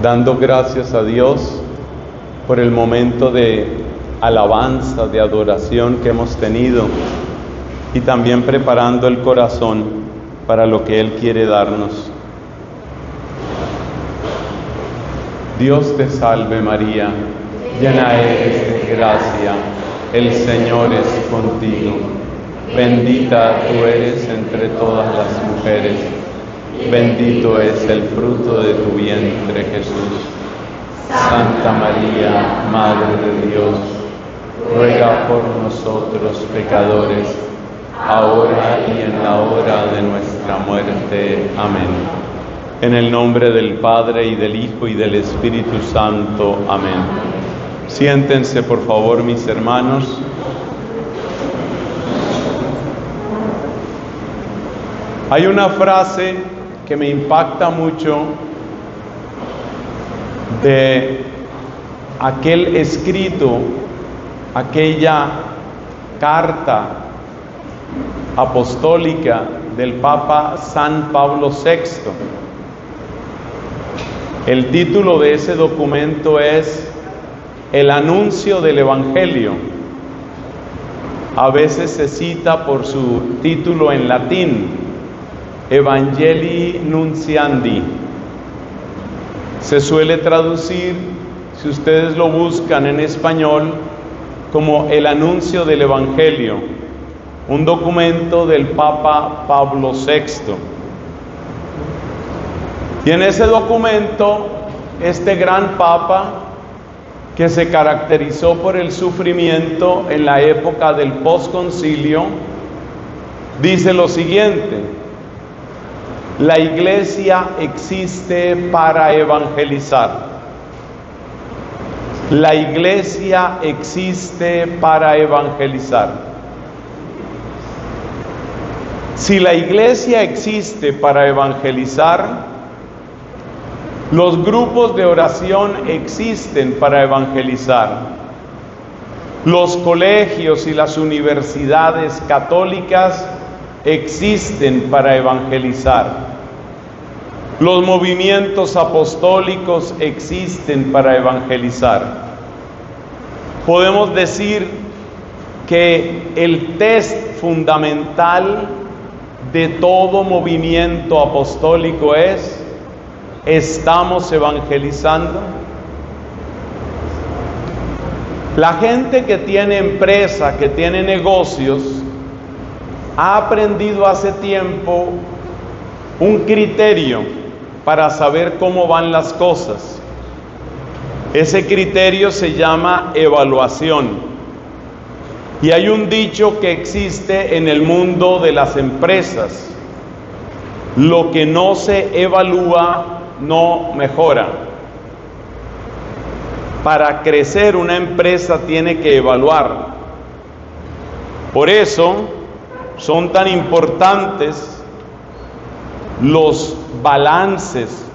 dando gracias a Dios por el momento de alabanza, de adoración que hemos tenido y también preparando el corazón para lo que Él quiere darnos. Dios te salve María, llena eres de gracia, el Señor es contigo. Bendita tú eres entre todas las mujeres, bendito es el fruto de tu vientre Jesús. Santa María, Madre de Dios, ruega por nosotros pecadores, ahora y en la hora de nuestra muerte. Amén. En el nombre del Padre, y del Hijo, y del Espíritu Santo. Amén. Siéntense, por favor, mis hermanos. Hay una frase que me impacta mucho de aquel escrito, aquella carta apostólica del Papa San Pablo VI. El título de ese documento es El Anuncio del Evangelio. A veces se cita por su título en latín, Evangelii Nunciandi. Se suele traducir, si ustedes lo buscan en español, como el anuncio del Evangelio, un documento del Papa Pablo VI. Y en ese documento, este gran Papa, que se caracterizó por el sufrimiento en la época del posconcilio, dice lo siguiente: la Iglesia existe para evangelizar. La Iglesia existe para evangelizar. Si la Iglesia existe para evangelizar, los grupos de oración existen para evangelizar. Los colegios y las universidades católicas existen para evangelizar. Los movimientos apostólicos existen para evangelizar. Podemos decir que el test fundamental de todo movimiento apostólico es: ¿estamos evangelizando? La gente que tiene empresa, que tiene negocios, ha aprendido hace tiempo un criterio para saber cómo van las cosas. Ese criterio se llama evaluación. Y hay un dicho que existe en el mundo de las empresas: lo que no se evalúa no mejora. Para crecer una empresa tiene que evaluar. Por eso son tan importantes los balances,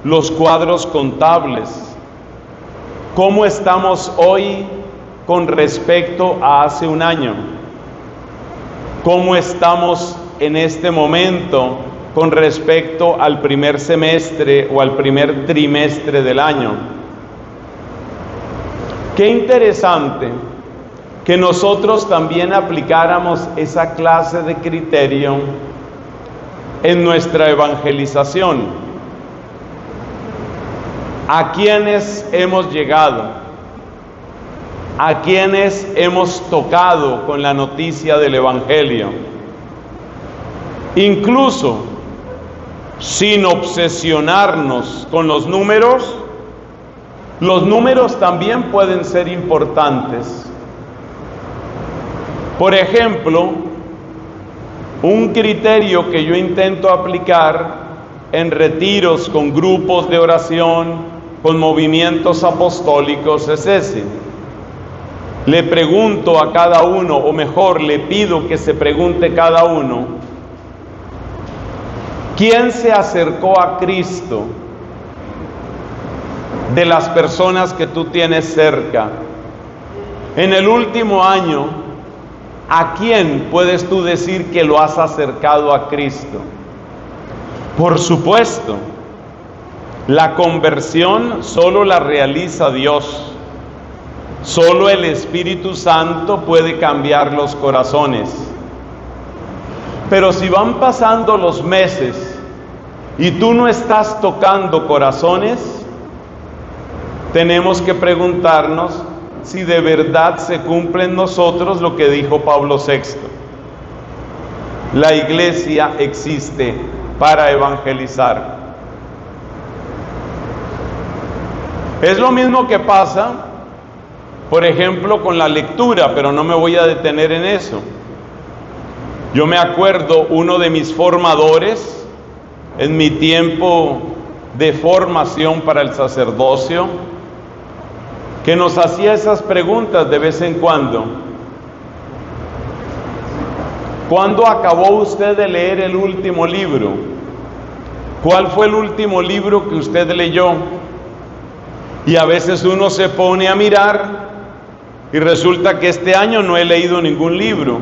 los cuadros contables. ¿Cómo estamos hoy con respecto a hace un año? ¿Cómo estamos en este momento con respecto al primer semestre o al primer trimestre del año? Qué interesante que nosotros también aplicáramos esa clase de criterio en nuestra evangelización. ¿A quiénes hemos llegado? ¿A quiénes hemos tocado con la noticia del Evangelio? Incluso sin obsesionarnos con los números también pueden ser importantes. Por ejemplo, un criterio que yo intento aplicar en retiros con grupos de oración, con movimientos apostólicos, es ese. Le pregunto a cada uno, o mejor, le pido que se pregunte cada uno: ¿quién se acercó a Cristo de las personas que tú tienes cerca? En el último año, ¿a quién puedes tú decir que lo has acercado a Cristo? Por supuesto, La conversión solo la realiza Dios. Solo el Espíritu Santo puede cambiar los corazones. Pero si van pasando los meses y tú no estás tocando corazones, tenemos que preguntarnos si de verdad se cumple en nosotros lo que dijo Pablo VI. La iglesia existe para evangelizar. Es lo mismo que pasa, por ejemplo, con la lectura, pero no me voy a detener en eso. Yo me acuerdo, uno de mis formadores, en mi tiempo de formación para el sacerdocio, que nos hacía esas preguntas de vez en cuando. ¿Cuándo acabó usted de leer el último libro? ¿Cuál fue el último libro que usted leyó? Y a veces uno se pone a mirar y resulta que este año no he leído ningún libro.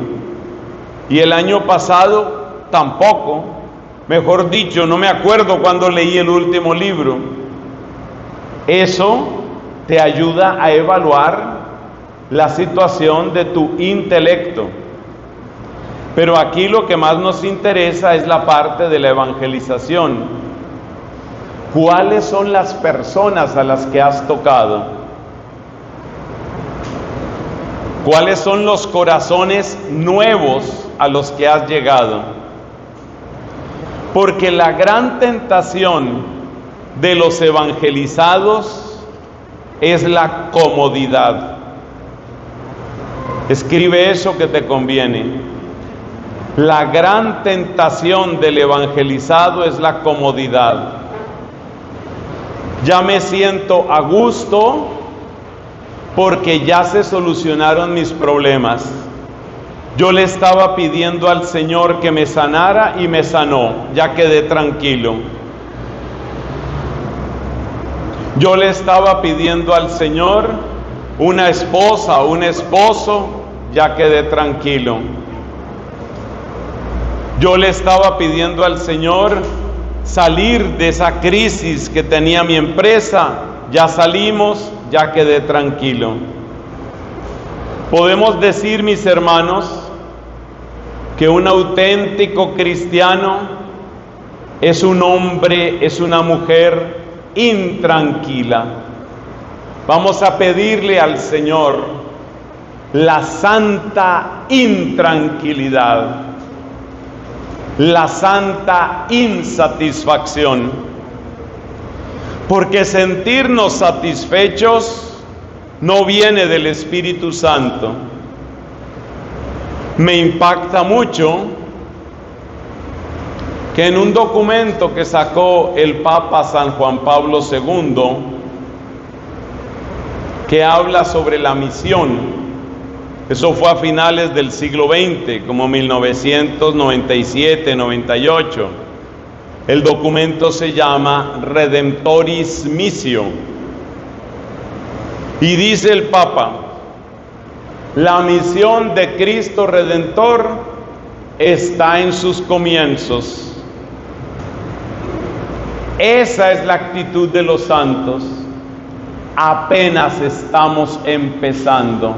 Y el año pasado tampoco. Mejor dicho, no me acuerdo cuándo leí el último libro. Eso te ayuda a evaluar la situación de tu intelecto. Pero aquí lo que más nos interesa es la parte de la evangelización. ¿Cuáles son las personas a las que has tocado? ¿Cuáles son los corazones nuevos a los que has llegado? Porque la gran tentación de los evangelizados es la comodidad. Escribe eso que te conviene. La gran tentación del evangelizado es la comodidad. Ya me siento a gusto porque ya se solucionaron mis problemas. Yo le estaba pidiendo al Señor que me sanara y me sanó, ya quedé tranquilo. Yo le estaba pidiendo al Señor una esposa, un esposo, ya quedé tranquilo. Yo le estaba pidiendo al Señor salir de esa crisis que tenía mi empresa, ya salimos, ya quedé tranquilo. Podemos decir, mis hermanos, que un auténtico cristiano es un hombre, es una mujer intranquila. Vamos a pedirle al Señor la santa intranquilidad, la santa insatisfacción, porque sentirnos satisfechos no viene del Espíritu Santo. Me impacta mucho que en un documento que sacó el Papa San Juan Pablo II, que habla sobre la misión, eso fue a finales del siglo XX, como 1997, 98. El documento se llama Redemptoris Missio. Y dice el Papa, la misión de Cristo Redentor está en sus comienzos. Esa es la actitud de los santos. Apenas estamos empezando.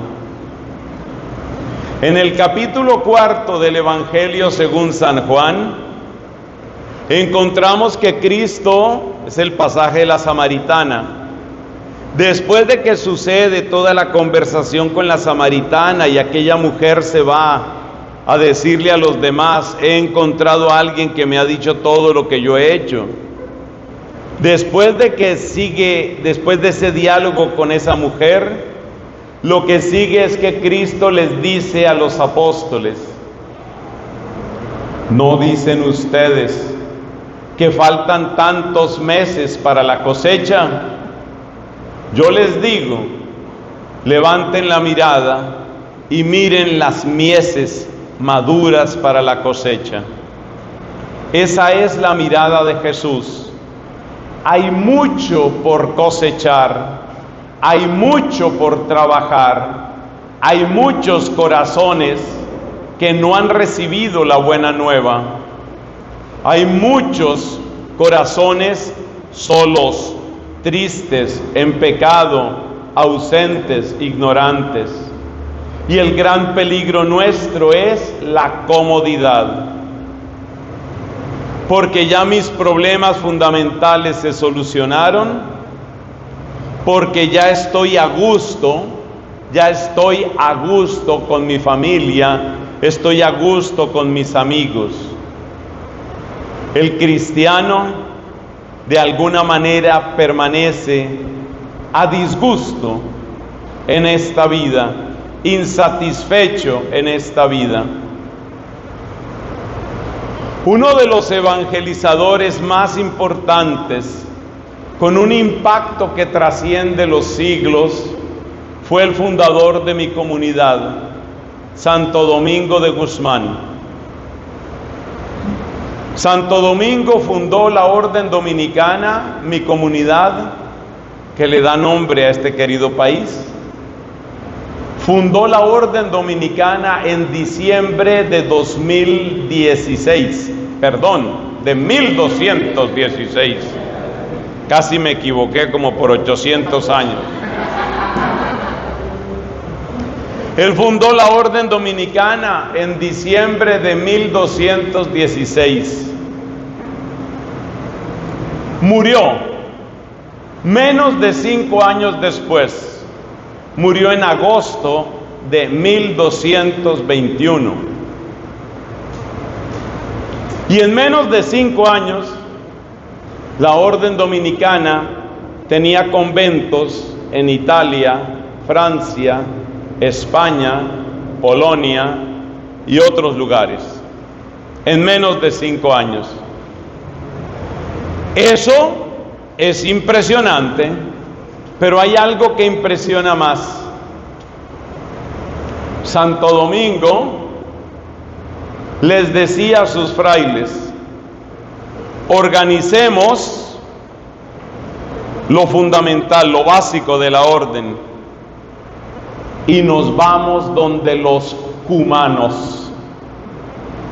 En el capítulo 4 del Evangelio según San Juan, encontramos que Cristo, es el pasaje de la samaritana, después de que sucede toda la conversación con la samaritana y aquella mujer se va a decirle a los demás, he encontrado a alguien que me ha dicho todo lo que yo he hecho. Después de ese diálogo con esa mujer, lo que sigue es que Cristo les dice a los apóstoles, ¿no dicen ustedes que faltan tantos meses para la cosecha? Yo les digo, levanten la mirada y miren las mieses maduras para la cosecha. Esa es la mirada de Jesús. Hay mucho por cosechar, hay mucho por trabajar, hay muchos corazones que no han recibido la buena nueva. Hay muchos corazones solos, tristes, en pecado, ausentes, ignorantes. Y el gran peligro nuestro es la comodidad. Porque ya mis problemas fundamentales se solucionaron, porque ya estoy a gusto con mi familia, estoy a gusto con mis amigos. El cristiano de alguna manera permanece a disgusto en esta vida, insatisfecho en esta vida. Uno de los evangelizadores más importantes, con un impacto que trasciende los siglos, fue el fundador de mi comunidad, Santo Domingo de Guzmán. Santo Domingo fundó la Orden Dominicana, mi comunidad, que le da nombre a este querido país. Fundó la Orden Dominicana en diciembre de 1216. Casi me equivoqué como por 800 años. Él fundó la Orden Dominicana en diciembre de 1216. Murió menos de 5 años después. Murió en agosto de 1221. Y en menos de 5 años, la Orden Dominicana tenía conventos en Italia, Francia, España, Polonia y otros lugares. En menos de 5 años. Eso es impresionante, pero hay algo que impresiona más. Santo Domingo les decía a sus frailes: organicemos lo fundamental, lo básico de la orden, y nos vamos donde los cumanos.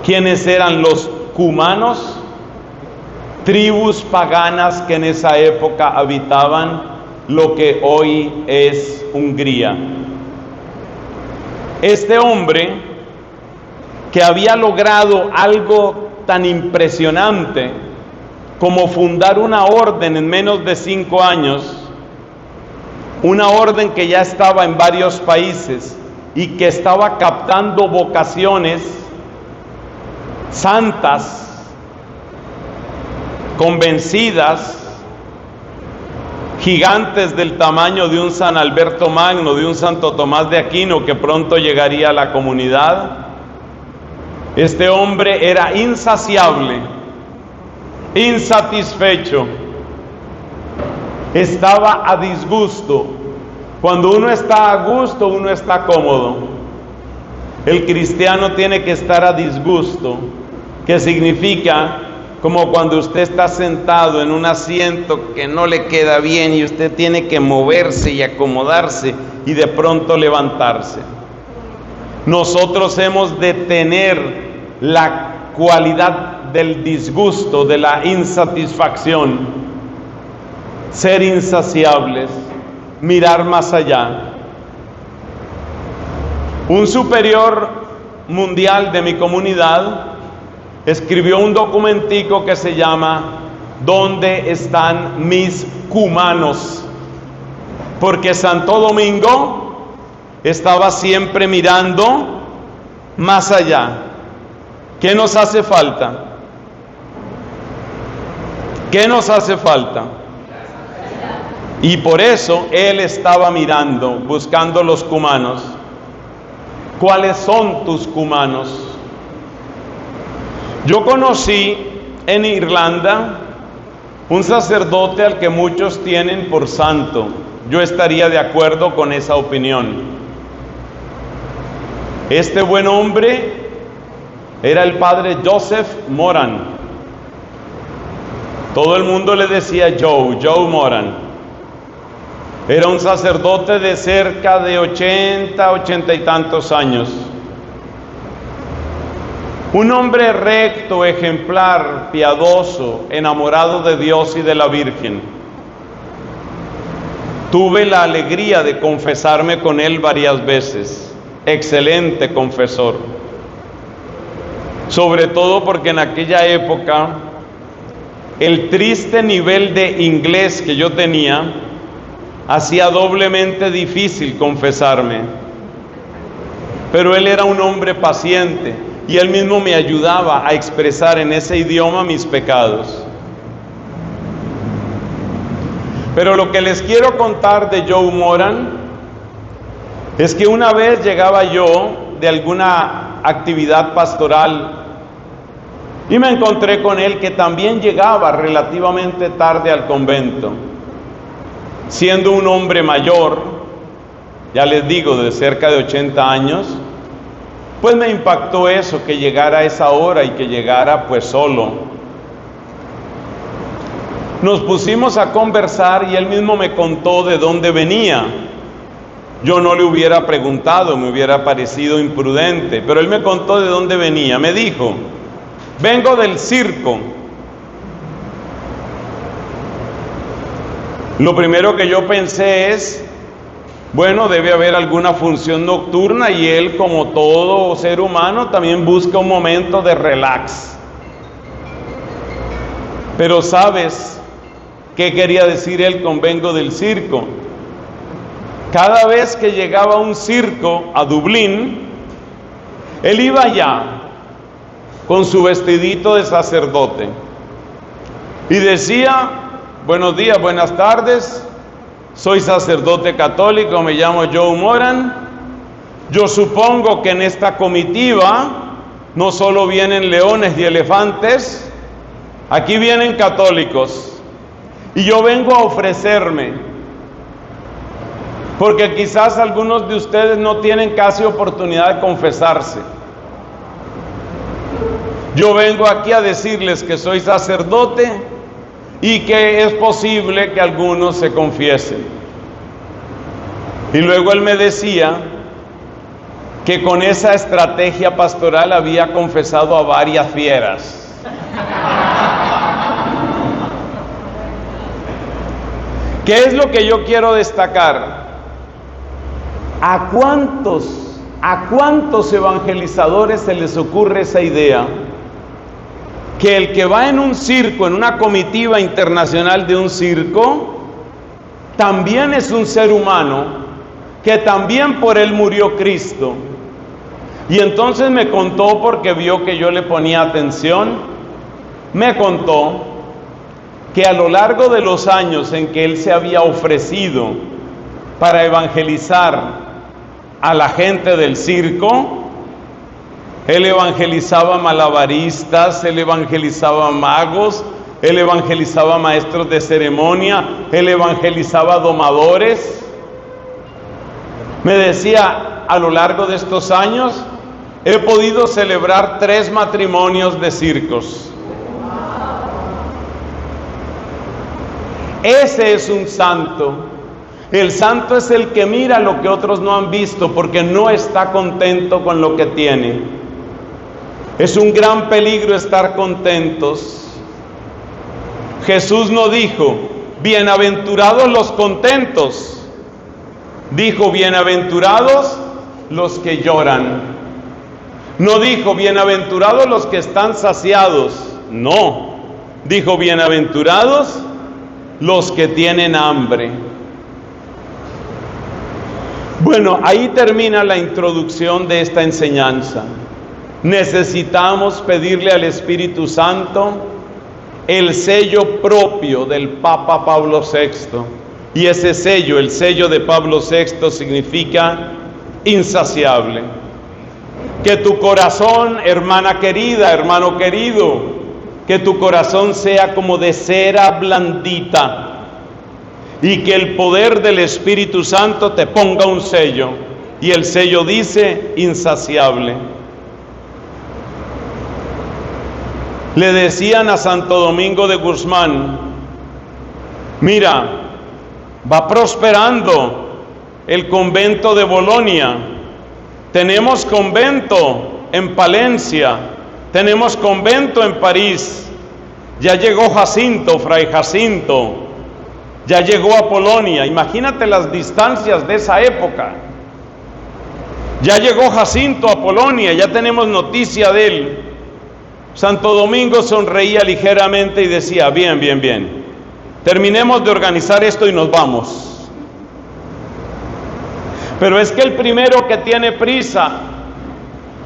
¿Quiénes eran los cumanos? Tribus paganas que en esa época habitaban lo que hoy es Hungría. Este hombre, que había logrado algo tan impresionante como fundar una orden en menos de 5 años, una orden que ya estaba en varios países y que estaba captando vocaciones santas, convencidas, gigantes del tamaño de un San Alberto Magno, de un Santo Tomás de Aquino, que pronto llegaría a la comunidad. Este hombre era insaciable, insatisfecho, estaba a disgusto. Cuando uno está a gusto, uno está cómodo. El cristiano tiene que estar a disgusto, que significa como cuando usted está sentado en un asiento que no le queda bien y usted tiene que moverse y acomodarse y de pronto levantarse. Nosotros hemos de tener la cualidad del disgusto, de la insatisfacción, ser insaciables, mirar más allá. Un superior mundial de mi comunidad escribió un documentico que se llama ¿Dónde están mis cumanos? Porque Santo Domingo estaba siempre mirando más allá. ¿Qué nos hace falta? ¿Qué nos hace falta? Y por eso él estaba mirando, buscando los cumanos. ¿Cuáles son tus cumanos? Yo conocí en Irlanda un sacerdote al que muchos tienen por santo. Yo estaría de acuerdo con esa opinión. Este buen hombre era el padre Joseph Moran. Todo el mundo le decía Joe Moran. Era un sacerdote de cerca de 80 y tantos años. Un hombre recto, ejemplar, piadoso, enamorado de Dios y de la Virgen. Tuve la alegría de confesarme con él varias veces. Excelente confesor. Sobre todo porque en aquella época el triste nivel de inglés que yo tenía hacía doblemente difícil confesarme. Pero él era un hombre paciente y él mismo me ayudaba a expresar en ese idioma mis pecados. Pero lo que les quiero contar de Joe Moran es que una vez llegaba yo de alguna actividad pastoral y me encontré con él, que también llegaba relativamente tarde al convento. Siendo un hombre mayor, ya les digo, de cerca de 80 años, pues me impactó eso, que llegara a esa hora y que llegara pues solo. Nos pusimos a conversar y él mismo me contó de dónde venía. Yo no le hubiera preguntado, me hubiera parecido imprudente, pero él me contó de dónde venía. Me dijo: vengo del circo. Lo primero que yo pensé es, bueno, debe haber alguna función nocturna y él, como todo ser humano, también busca un momento de relax. Pero ¿sabes qué quería decir él con vengo del circo? Cada vez que llegaba a un circo a Dublín, él iba allá con su vestidito de sacerdote y decía: buenos días, buenas tardes, soy sacerdote católico, me llamo Joe Moran. Yo supongo que en esta comitiva no solo vienen leones y elefantes, aquí vienen católicos. Y yo vengo a ofrecerme, porque quizás algunos de ustedes no tienen casi oportunidad de confesarse. Yo vengo aquí a decirles que soy sacerdote y que es posible que algunos se confiesen. Y luego él me decía que con esa estrategia pastoral había confesado a varias fieras. ¿Qué es lo que yo quiero destacar? ¿A cuántos evangelizadores se les ocurre esa idea? Que el que va en un circo, en una comitiva internacional de un circo, también es un ser humano, que también por él murió Cristo. Y entonces me contó, porque vio que yo le ponía atención, me contó que a lo largo de los años en que él se había ofrecido para evangelizar a la gente del circo, él evangelizaba malabaristas, él evangelizaba magos, él evangelizaba maestros de ceremonia, él evangelizaba domadores. Me decía: a lo largo de estos años he podido celebrar 3 matrimonios de circos. Ese es un santo. El santo es el que mira lo que otros no han visto, porque no está contento con lo que tiene. Es un gran peligro estar contentos. Jesús no dijo: bienaventurados los contentos. Dijo: bienaventurados los que lloran. No dijo: bienaventurados los que están saciados. No. Dijo: bienaventurados los que tienen hambre. Bueno, ahí termina la introducción de esta enseñanza. Necesitamos pedirle al Espíritu Santo el sello propio del Papa Pablo VI. Y ese sello, el sello de Pablo VI, significa insaciable. Que tu corazón, hermana querida, hermano querido, que tu corazón sea como de cera blandita, y que el poder del Espíritu Santo te ponga un sello, y el sello dice: insaciable. Le decían a Santo Domingo de Guzmán: mira, va prosperando el convento de Bolonia, tenemos convento en Palencia, Tenemos convento en París. Ya llegó Jacinto, Fray Jacinto. Ya llegó a Polonia. Imagínate las distancias de esa época. Ya llegó Jacinto a Polonia, ya tenemos noticia de él. Santo Domingo sonreía ligeramente y decía, bien, bien, bien. Terminemos de organizar esto y nos vamos. Pero es que el primero que tiene prisa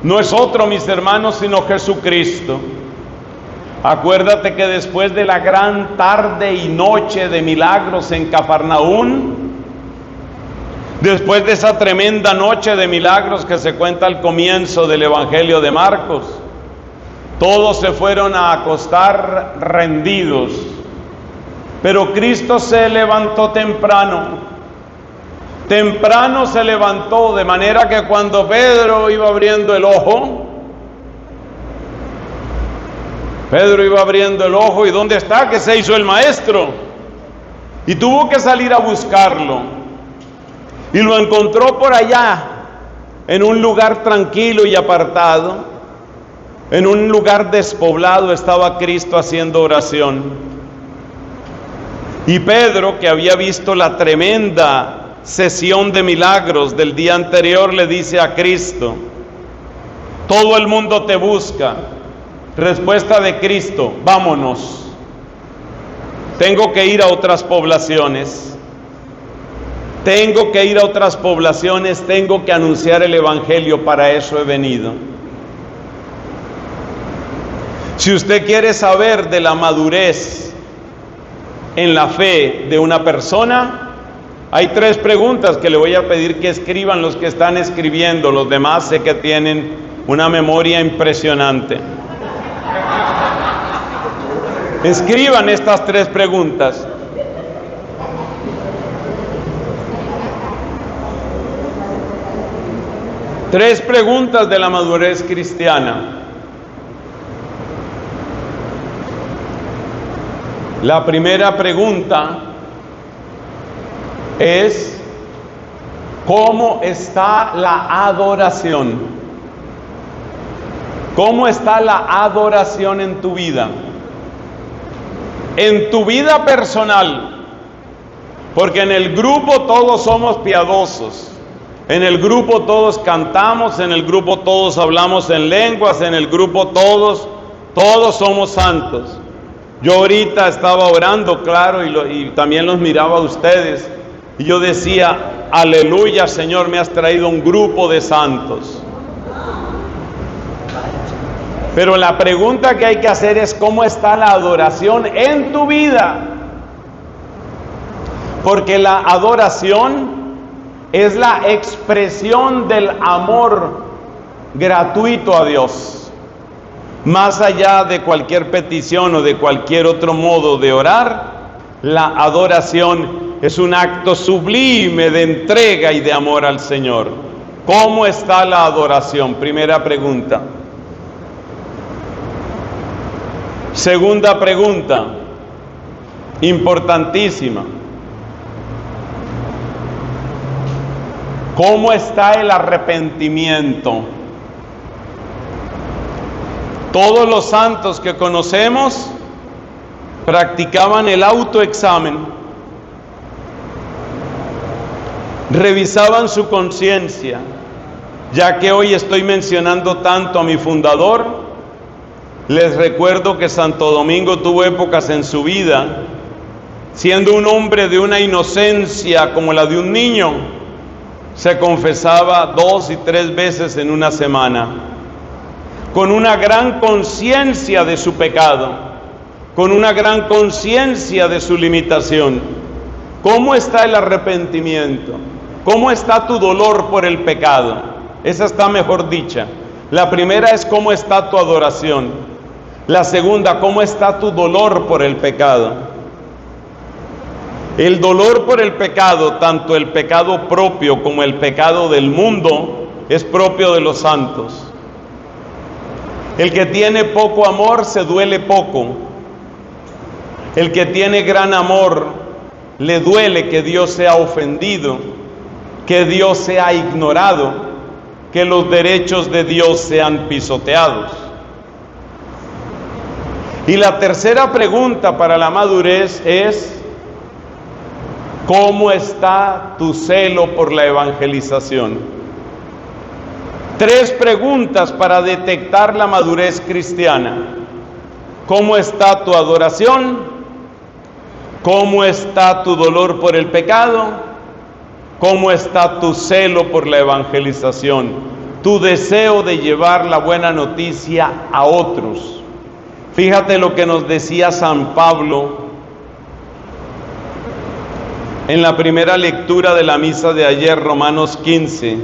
no es otro, mis hermanos, sino Jesucristo. Acuérdate que después de la gran tarde y noche de milagros en Cafarnaún, después de esa tremenda noche de milagros que se cuenta al comienzo del Evangelio de Marcos, todos se fueron a acostar rendidos. Pero Cristo se levantó temprano. Temprano se levantó, de manera que cuando Pedro iba abriendo el ojo, ¿y dónde está? Que se hizo el maestro. Y tuvo que salir a buscarlo. Y lo encontró por allá, en un lugar tranquilo y apartado, en un lugar despoblado, estaba Cristo haciendo oración. Y Pedro, que había visto la tremenda sesión de milagros del día anterior, le dice a Cristo, todo el mundo te busca. Respuesta de Cristo, vámonos. Tengo que ir a otras poblaciones. Tengo que anunciar el Evangelio, para eso he venido. Si usted quiere saber de la madurez en la fe de una persona, hay 3 preguntas que le voy a pedir que escriban los que están escribiendo. Los demás sé que tienen una memoria impresionante. Escriban estas 3 preguntas. Tres preguntas de la madurez cristiana. La primera pregunta es, ¿cómo está la adoración? ¿Cómo está la adoración en tu vida? En tu vida personal, porque en el grupo todos somos piadosos. En el grupo todos cantamos, en el grupo todos hablamos en lenguas, en el grupo todos somos santos. Yo ahorita estaba orando, claro, y también los miraba a ustedes, y yo decía, aleluya, Señor, me has traído un grupo de santos. Pero la pregunta que hay que hacer es, ¿cómo está la adoración en tu vida? Porque la adoración es la expresión del amor gratuito a Dios. Más allá de cualquier petición o de cualquier otro modo de orar, la adoración es un acto sublime de entrega y de amor al Señor. ¿Cómo está la adoración? Primera pregunta. Segunda pregunta, importantísima. ¿Cómo está el arrepentimiento? Todos los santos que conocemos practicaban el autoexamen, revisaban su conciencia. Ya que hoy estoy mencionando tanto a mi fundador, les recuerdo que Santo Domingo tuvo épocas en su vida, siendo un hombre de una inocencia como la de un niño, se confesaba 2 y 3 veces en una semana, con una gran conciencia de su pecado, con una gran conciencia de su limitación. ¿Cómo está el arrepentimiento? ¿Cómo está tu dolor por el pecado? Esa está mejor dicha. La primera es cómo está tu adoración. La segunda, cómo está tu dolor por el pecado. El dolor por el pecado, tanto el pecado propio como el pecado del mundo, es propio de los santos. El que tiene poco amor se duele poco. El que tiene gran amor le duele que Dios sea ofendido, que Dios sea ignorado, que los derechos de Dios sean pisoteados. Y la tercera pregunta para la madurez es: ¿cómo está tu celo por la evangelización? 3 preguntas para detectar la madurez cristiana. ¿Cómo está tu adoración? ¿Cómo está tu dolor por el pecado? ¿Cómo está tu celo por la evangelización? Tu deseo de llevar la buena noticia a otros. Fíjate lo que nos decía San Pablo en la primera lectura de la misa de ayer, Romanos 15.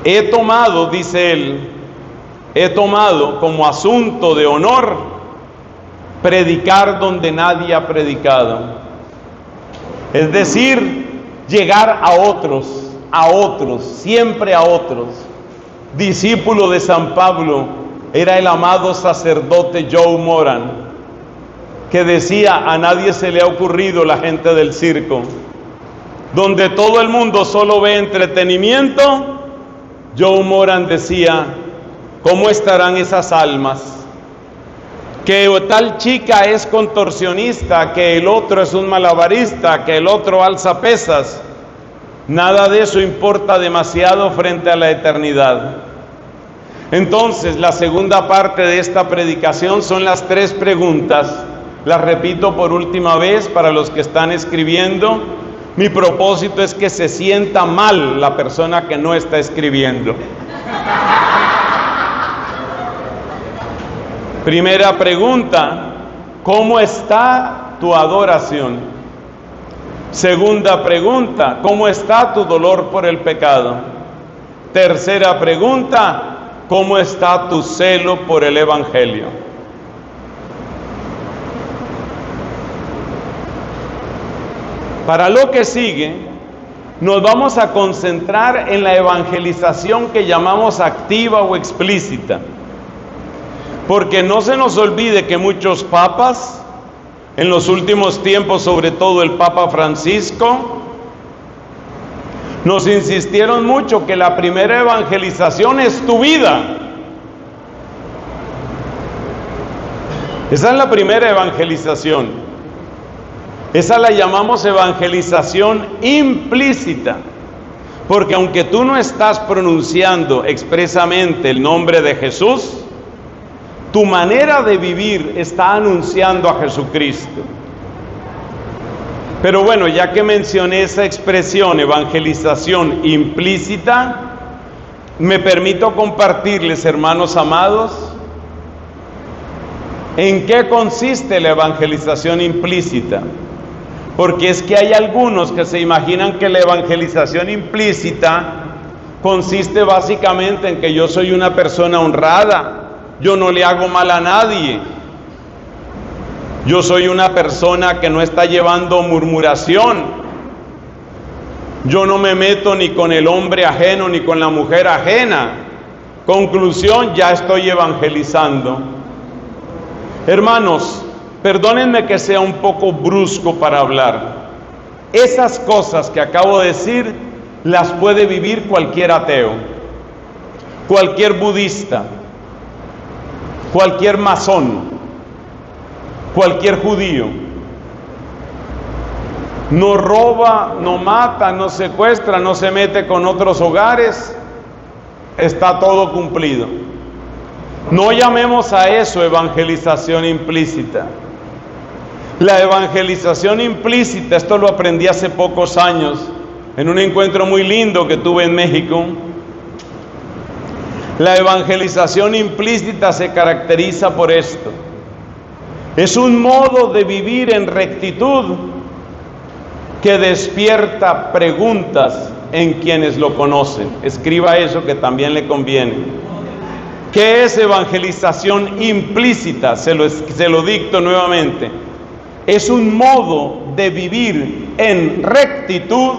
He tomado, dice él, he tomado como asunto de honor predicar donde nadie ha predicado. Es decir, llegar a otros, siempre a otros. Discípulo de San Pablo era el amado sacerdote Joe Moran, que decía: a nadie se le ha ocurrido la gente del circo, donde todo el mundo solo ve entretenimiento. Joe Moran decía: ¿cómo estarán esas almas? Que tal chica es contorsionista, que el otro es un malabarista, que el otro alza pesas. Nada de eso importa demasiado frente a la eternidad. Entonces, la segunda parte de esta predicación son las 3 preguntas. Las repito por última vez para los que están escribiendo. Mi propósito es que se sienta mal la persona que no está escribiendo. Primera pregunta: ¿cómo está tu adoración? Segunda pregunta: ¿cómo está tu dolor por el pecado? Tercera pregunta: ¿cómo está tu celo por el Evangelio? Para lo que sigue, nos vamos a concentrar en la evangelización que llamamos activa o explícita. Porque no se nos olvide que muchos papas, en los últimos tiempos, sobre todo el Papa Francisco, nos insistieron mucho que la primera evangelización es tu vida. Esa es la primera evangelización. Esa la llamamos evangelización implícita, porque aunque tú no estás pronunciando expresamente el nombre de Jesús, tu manera de vivir está anunciando a Jesucristo. Pero bueno, ya que mencioné esa expresión, evangelización implícita, me permito compartirles, hermanos amados, en qué consiste la evangelización implícita. Porque es que hay algunos que se imaginan que la evangelización implícita consiste básicamente en que yo soy una persona honrada, yo no le hago mal a nadie, yo soy una persona que no está llevando murmuración, yo no me meto ni con el hombre ajeno ni con la mujer ajena. Conclusión: ya estoy evangelizando. Hermanos, perdónenme que sea un poco brusco para hablar. Esas cosas que acabo de decir las puede vivir cualquier ateo, cualquier budista, cualquier masón, cualquier judío. No roba, no mata, no secuestra, no se mete con otros hogares. Está todo cumplido. No llamemos a eso evangelización implícita. La evangelización implícita, esto lo aprendí hace pocos años en un encuentro muy lindo que tuve en México. La evangelización implícita se caracteriza por esto: es un modo de vivir en rectitud que despierta preguntas en quienes lo conocen. Escriba eso, que también le conviene. ¿Qué es evangelización implícita? Se lo dicto nuevamente. Es un modo de vivir en rectitud.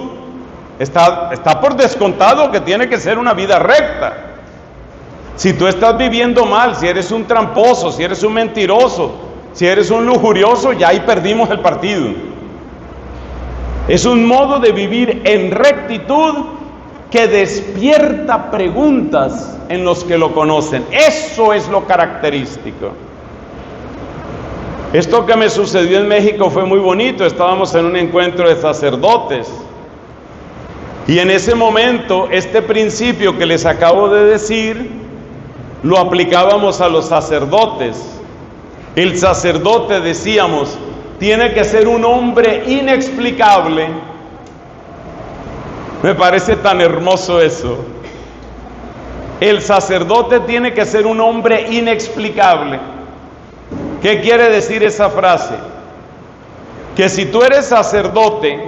Está por descontado que tiene que ser una vida recta. Si tú estás viviendo mal, si eres un tramposo, si eres un mentiroso, si eres un lujurioso, ya ahí perdimos el partido. Es un modo de vivir en rectitud que despierta preguntas en los que lo conocen. Eso es lo característico. Esto que me sucedió en México fue muy bonito. Estábamos en un encuentro de sacerdotes. Y en ese momento, este principio que les acabo de decir, lo aplicábamos a los sacerdotes. El sacerdote, decíamos, tiene que ser un hombre inexplicable. Me parece tan hermoso eso. El sacerdote tiene que ser un hombre inexplicable. ¿Qué quiere decir esa frase? Que si tú eres sacerdote,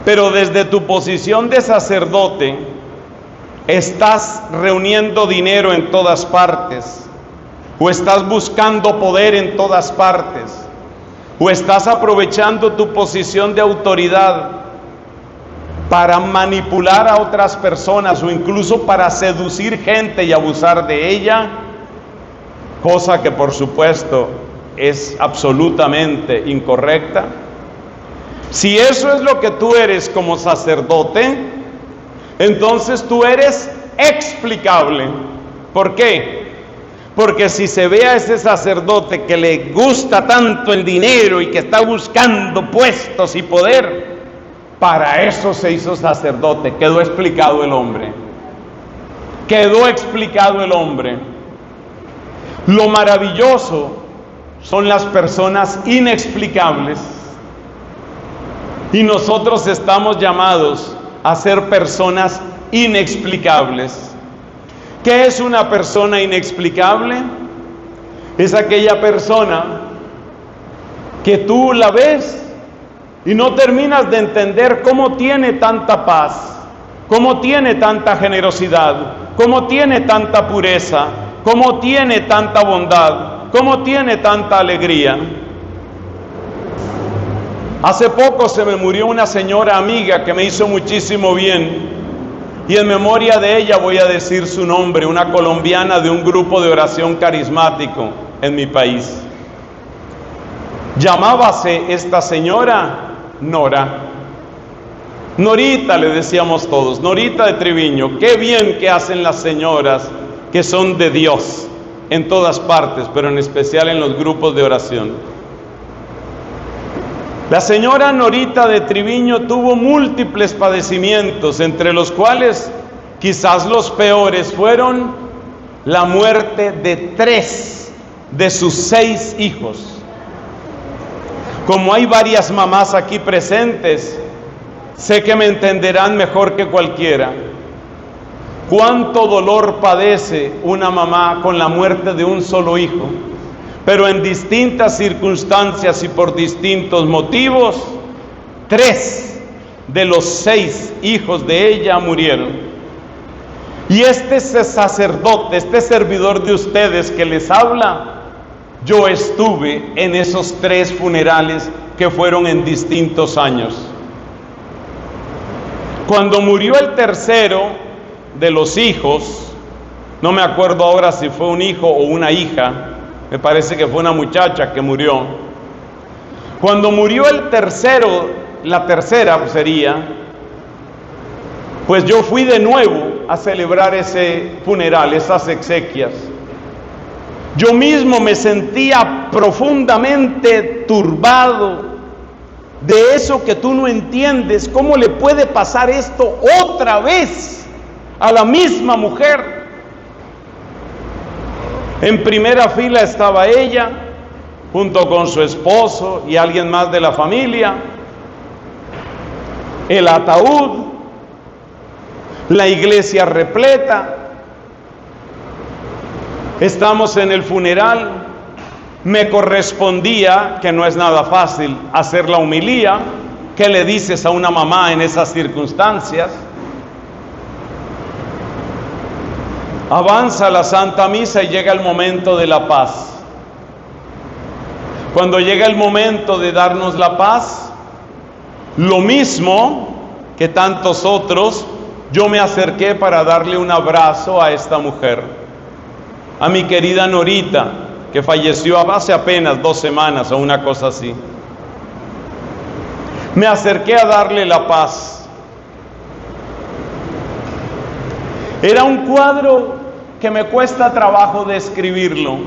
pero desde tu posición de sacerdote estás reuniendo dinero en todas partes, o estás buscando poder en todas partes, o estás aprovechando tu posición de autoridad para manipular a otras personas o incluso para seducir gente y abusar de ella, cosa que por supuesto es absolutamente incorrecta. Si eso es lo que tú eres como sacerdote, entonces tú eres explicable. ¿Por qué? Porque si se ve a ese sacerdote que le gusta tanto el dinero y que está buscando puestos y poder, para eso se hizo sacerdote. Quedó explicado el hombre. Quedó explicado el hombre. Lo maravilloso son las personas inexplicables. Y nosotros estamos llamados a ser personas inexplicables. ¿Qué es una persona inexplicable? Es aquella persona que tú la ves y no terminas de entender cómo tiene tanta paz, cómo tiene tanta generosidad, cómo tiene tanta pureza, cómo tiene tanta bondad, cómo tiene tanta alegría. Hace poco se me murió una señora amiga que me hizo muchísimo bien, y en memoria de ella voy a decir su nombre, una colombiana de un grupo de oración carismático en mi país. Llamábase esta señora Nora. Norita le decíamos todos, Norita de Triviño. Qué bien que hacen las señoras que son de Dios en todas partes, pero en especial en los grupos de oración. La señora Norita de Triviño tuvo múltiples padecimientos, entre los cuales quizás los peores fueron la muerte de 3 de sus 6 hijos. Como hay varias mamás aquí presentes, sé que me entenderán mejor que cualquiera. Cuánto dolor padece una mamá con la muerte de un solo hijo. Pero en distintas circunstancias y por distintos motivos, 3 de los 6 hijos de ella murieron. Y este sacerdote, este servidor de ustedes que les habla, yo estuve en esos 3 funerales que fueron en distintos años. Cuando murió el tercero de los hijos, no me acuerdo ahora si fue un hijo o una hija, me parece que fue una muchacha que murió. Cuando murió el tercero, la tercera sería, pues yo fui de nuevo a celebrar ese funeral, esas exequias. Yo mismo me sentía profundamente turbado de eso que tú no entiendes. ¿Cómo le puede pasar esto otra vez a la misma mujer? En primera fila estaba ella, junto con su esposo y alguien más de la familia. El ataúd, la iglesia repleta. Estamos en el funeral. Me correspondía, que no es nada fácil, hacer la homilía. ¿Qué le dices a una mamá en esas circunstancias? Avanza la Santa Misa y llega el momento de la paz. Cuando llega el momento de darnos la paz, lo mismo que tantos otros, yo me acerqué para darle un abrazo a esta mujer, a mi querida Norita, que falleció hace apenas 2 semanas o una cosa así. Me acerqué a darle la paz. Era un cuadro que me cuesta trabajo describirlo,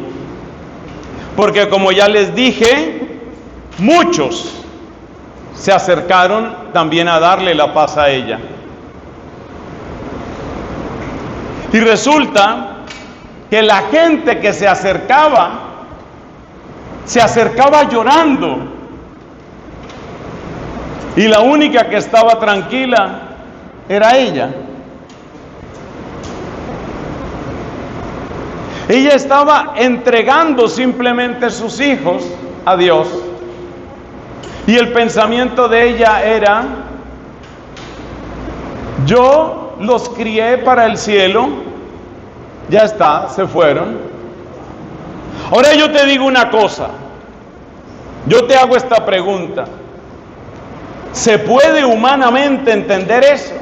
Porque como ya les dije, muchos se acercaron también a darle la paz a ella. Y resulta que la gente que se acercaba llorando. Y la única que estaba tranquila era ella. Ella estaba entregando simplemente sus hijos a Dios. Y el pensamiento de ella era: yo los crié para el cielo, ya está, se fueron. Ahora yo te digo una cosa, yo te hago esta pregunta: ¿se puede humanamente entender eso?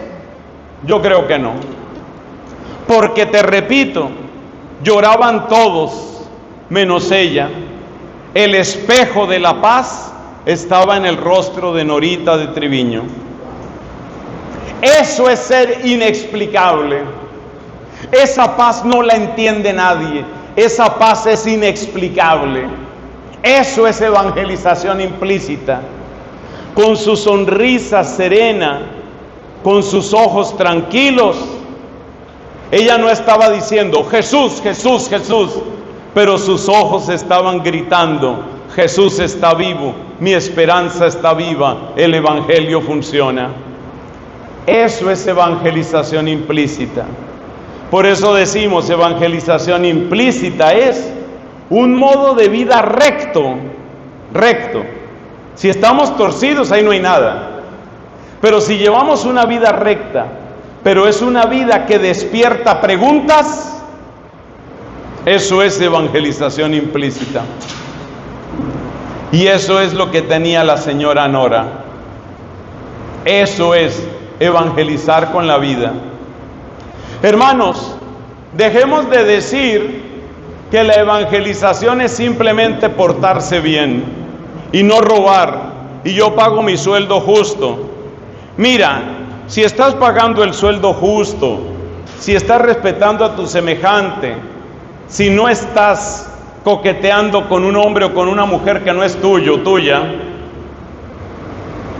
Yo creo que no. Porque te repito, lloraban todos, menos ella. El espejo de la paz estaba en el rostro de Norita de Triviño. Eso es ser inexplicable. Esa paz no la entiende nadie. Esa paz es inexplicable. Eso es evangelización implícita. Con su sonrisa serena, con sus ojos tranquilos, ella no estaba diciendo Jesús, Jesús, Jesús, pero sus ojos estaban gritando: Jesús está vivo, mi esperanza está viva, el evangelio funciona. Eso es evangelización implícita. Por eso decimos, evangelización implícita es un modo de vida recto. Si estamos torcidos, ahí no hay nada. Pero si llevamos una vida recta, pero es una vida que despierta preguntas, eso es evangelización implícita. Y eso es lo que tenía la señora Nora. Eso es evangelizar con la vida. Hermanos, dejemos de decir que la evangelización es simplemente portarse bien y no robar, y yo pago mi sueldo justo. Mira, si estás pagando el sueldo justo, si estás respetando a tu semejante, si no estás coqueteando con un hombre o con una mujer que no es tuya,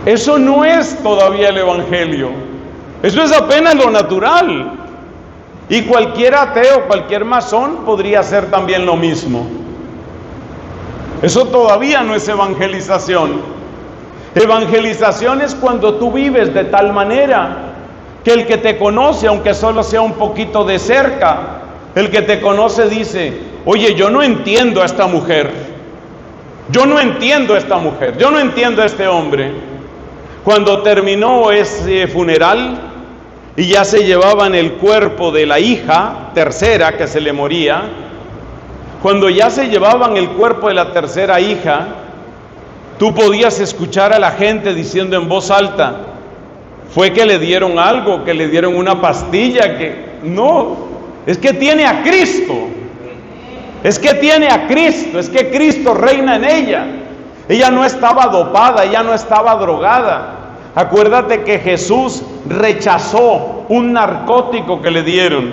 eso no es todavía el evangelio. Eso es apenas lo natural. Y cualquier ateo, cualquier masón podría hacer también lo mismo. Eso todavía no es evangelización. Evangelización es cuando tú vives de tal manera que el que te conoce, aunque solo sea un poquito de cerca, el que te conoce dice: oye, yo no entiendo a esta mujer, yo no entiendo a esta mujer, yo no entiendo a este hombre. Cuando terminó ese funeral y ya se llevaban el cuerpo de la hija tercera que se le moría, cuando ya se llevaban el cuerpo de la tercera hija, tú podías escuchar a la gente diciendo en voz alta: fue que le dieron algo, que le dieron una pastilla, que no, es que tiene a Cristo, es que tiene a Cristo, es que Cristo reina en ella. Ella no estaba dopada, ella no estaba drogada. Acuérdate que Jesús rechazó un narcótico que le dieron.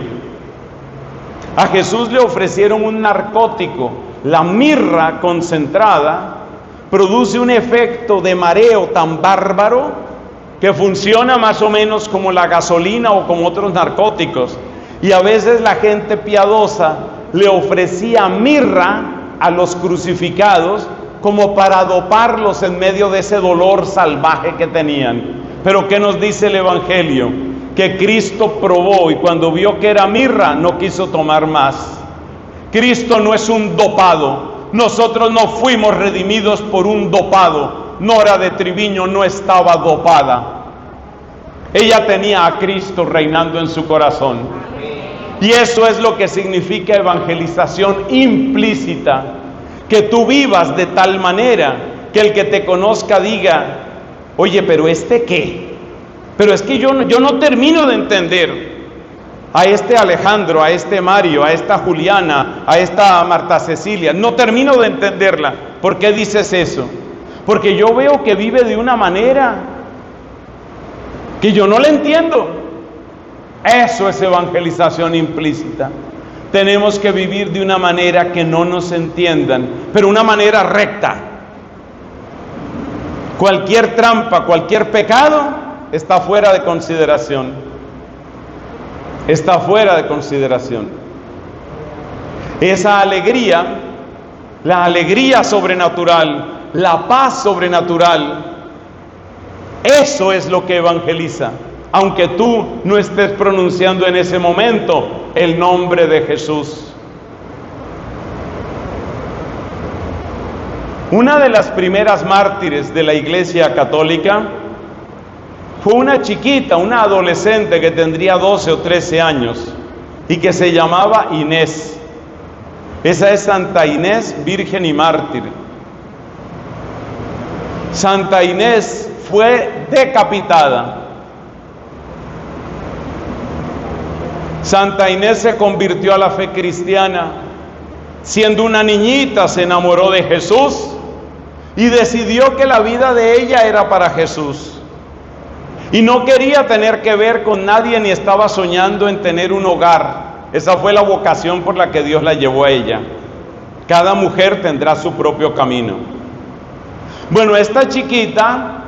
A Jesús le ofrecieron un narcótico. La mirra concentrada produce un efecto de mareo tan bárbaro que funciona más o menos como la gasolina o como otros narcóticos. Y a veces la gente piadosa le ofrecía mirra a los crucificados como para doparlos en medio de ese dolor salvaje que tenían. Pero ¿qué nos dice el Evangelio? Que Cristo probó y cuando vio que era mirra, no quiso tomar más. Cristo no es un dopado. Nosotros no fuimos redimidos por un dopado. Nora de Triviño no estaba dopada. Ella tenía a Cristo reinando en su corazón. Y eso es lo que significa evangelización implícita. Que tú vivas de tal manera que el que te conozca diga: oye, pero ¿este qué? Pero es que yo no termino de entender a este Alejandro, a este Mario, a esta Juliana, a esta Marta Cecilia. No termino de entenderla. ¿Por qué dices eso? Porque yo veo que vive de una manera que yo no la entiendo. Eso es evangelización implícita. tenemos que vivir de una manera que no nos entiendan, pero una manera recta. Cualquier trampa, cualquier pecado está fuera de consideración. Está fuera de consideración. Esa alegría, la alegría sobrenatural, la paz sobrenatural, eso es lo que evangeliza, aunque tú no estés pronunciando en ese momento el nombre de Jesús. Una de las primeras mártires de la Iglesia Católica fue una chiquita, una adolescente que tendría 12 o 13 años y que se llamaba Inés. Esa es Santa Inés, virgen y mártir. Santa Inés fue decapitada. Santa Inés se convirtió a la fe cristiana. Siendo una niñita se enamoró de Jesús y decidió que la vida de ella era para Jesús. Y no quería tener que ver con nadie ni estaba soñando en tener un hogar. Esa fue la vocación por la que Dios la llevó a ella. Cada mujer tendrá su propio camino. Bueno, esta chiquita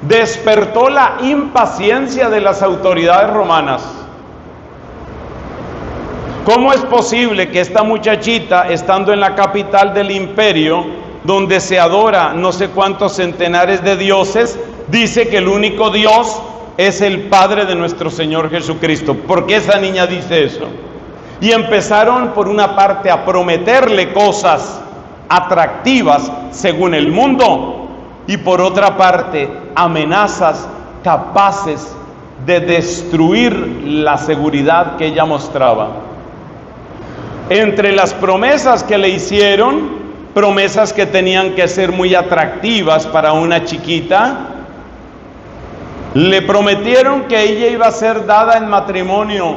despertó la impaciencia de las autoridades romanas. ¿Cómo es posible que esta muchachita, estando en la capital del imperio, donde se adora no sé cuántos centenares de dioses, dice que el único Dios es el Padre de nuestro Señor Jesucristo? ¿Por qué esa niña dice eso? Y empezaron por una parte a prometerle cosas atractivas según el mundo, y por otra parte amenazas capaces de destruir la seguridad que ella mostraba. Entre las promesas que le hicieron, promesas que tenían que ser muy atractivas para una chiquita, le prometieron que ella iba a ser dada en matrimonio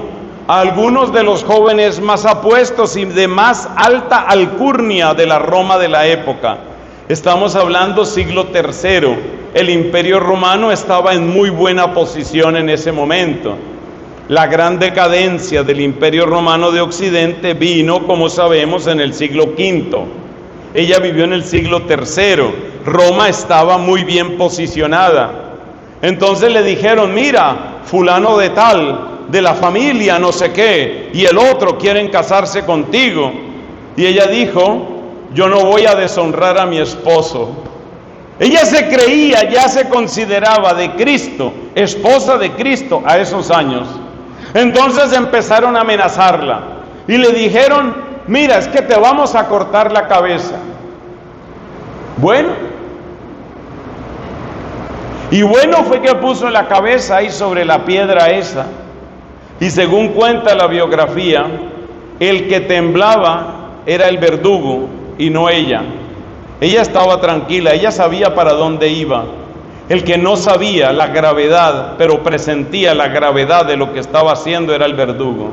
a algunos de los jóvenes más apuestos y de más alta alcurnia de la Roma de la época. Estamos hablando siglo III. El Imperio Romano estaba en muy buena posición en ese momento. La gran decadencia del Imperio Romano de Occidente vino, como sabemos, en el siglo V. Ella vivió en el siglo III. Roma estaba muy bien posicionada. Entonces le dijeron: mira, fulano de tal, de la familia no sé qué, y el otro quieren casarse contigo. Y ella dijo: yo no voy a deshonrar a mi esposo. Ella se creía, ya se consideraba de Cristo, esposa de Cristo a esos años. Entonces empezaron a amenazarla y le dijeron: mira, es que te vamos a cortar la cabeza. Bueno, y bueno fue que puso la cabeza ahí sobre la piedra esa. Y según cuenta la biografía, el que temblaba era el verdugo y no ella. Ella estaba tranquila, ella sabía para dónde iba. El que no sabía la gravedad, pero presentía la gravedad de lo que estaba haciendo, era el verdugo.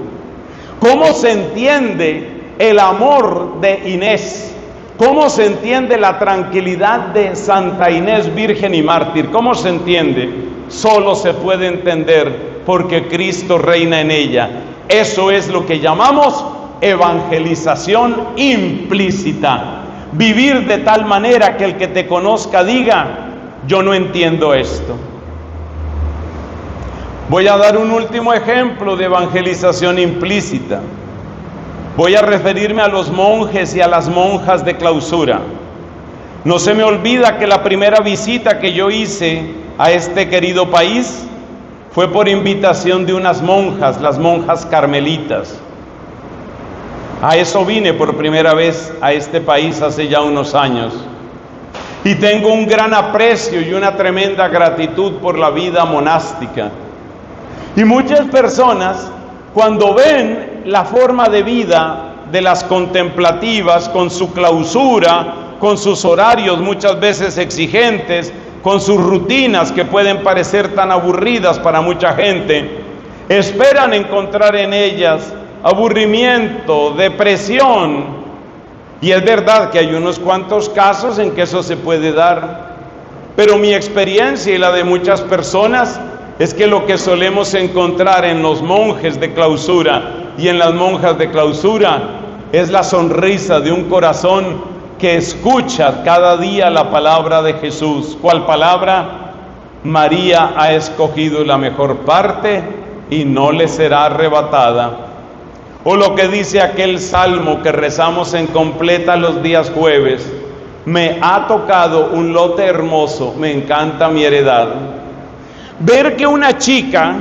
¿Cómo se entiende el amor de Inés? ¿Cómo se entiende la tranquilidad de Santa Inés, virgen y mártir? ¿Cómo se entiende? Solo se puede entender porque Cristo reina en ella. Eso es lo que llamamos evangelización implícita. Vivir de tal manera que el que te conozca diga: yo no entiendo esto. Voy a dar un último ejemplo de evangelización implícita. Voy a referirme a los monjes y a las monjas de clausura. No se me olvida que la primera visita que yo hice a este querido país fue por invitación de unas monjas, las monjas carmelitas. A eso vine por primera vez a este país hace ya unos años. Y tengo un gran aprecio y una tremenda gratitud por la vida monástica. Y muchas personas, cuando ven la forma de vida de las contemplativas, con su clausura, con sus horarios muchas veces exigentes, con sus rutinas que pueden parecer tan aburridas para mucha gente, esperan encontrar en ellas aburrimiento, depresión. Y es verdad que hay unos cuantos casos en que eso se puede dar, pero mi experiencia y la de muchas personas es que lo que solemos encontrar en los monjes de clausura y en las monjas de clausura, es la sonrisa de un corazón que escucha cada día la palabra de Jesús. ¿Cuál palabra? María ha escogido la mejor parte y no le será arrebatada. O lo que dice aquel salmo que rezamos en completa los días jueves: me ha tocado un lote hermoso, me encanta mi heredad. Ver que una chica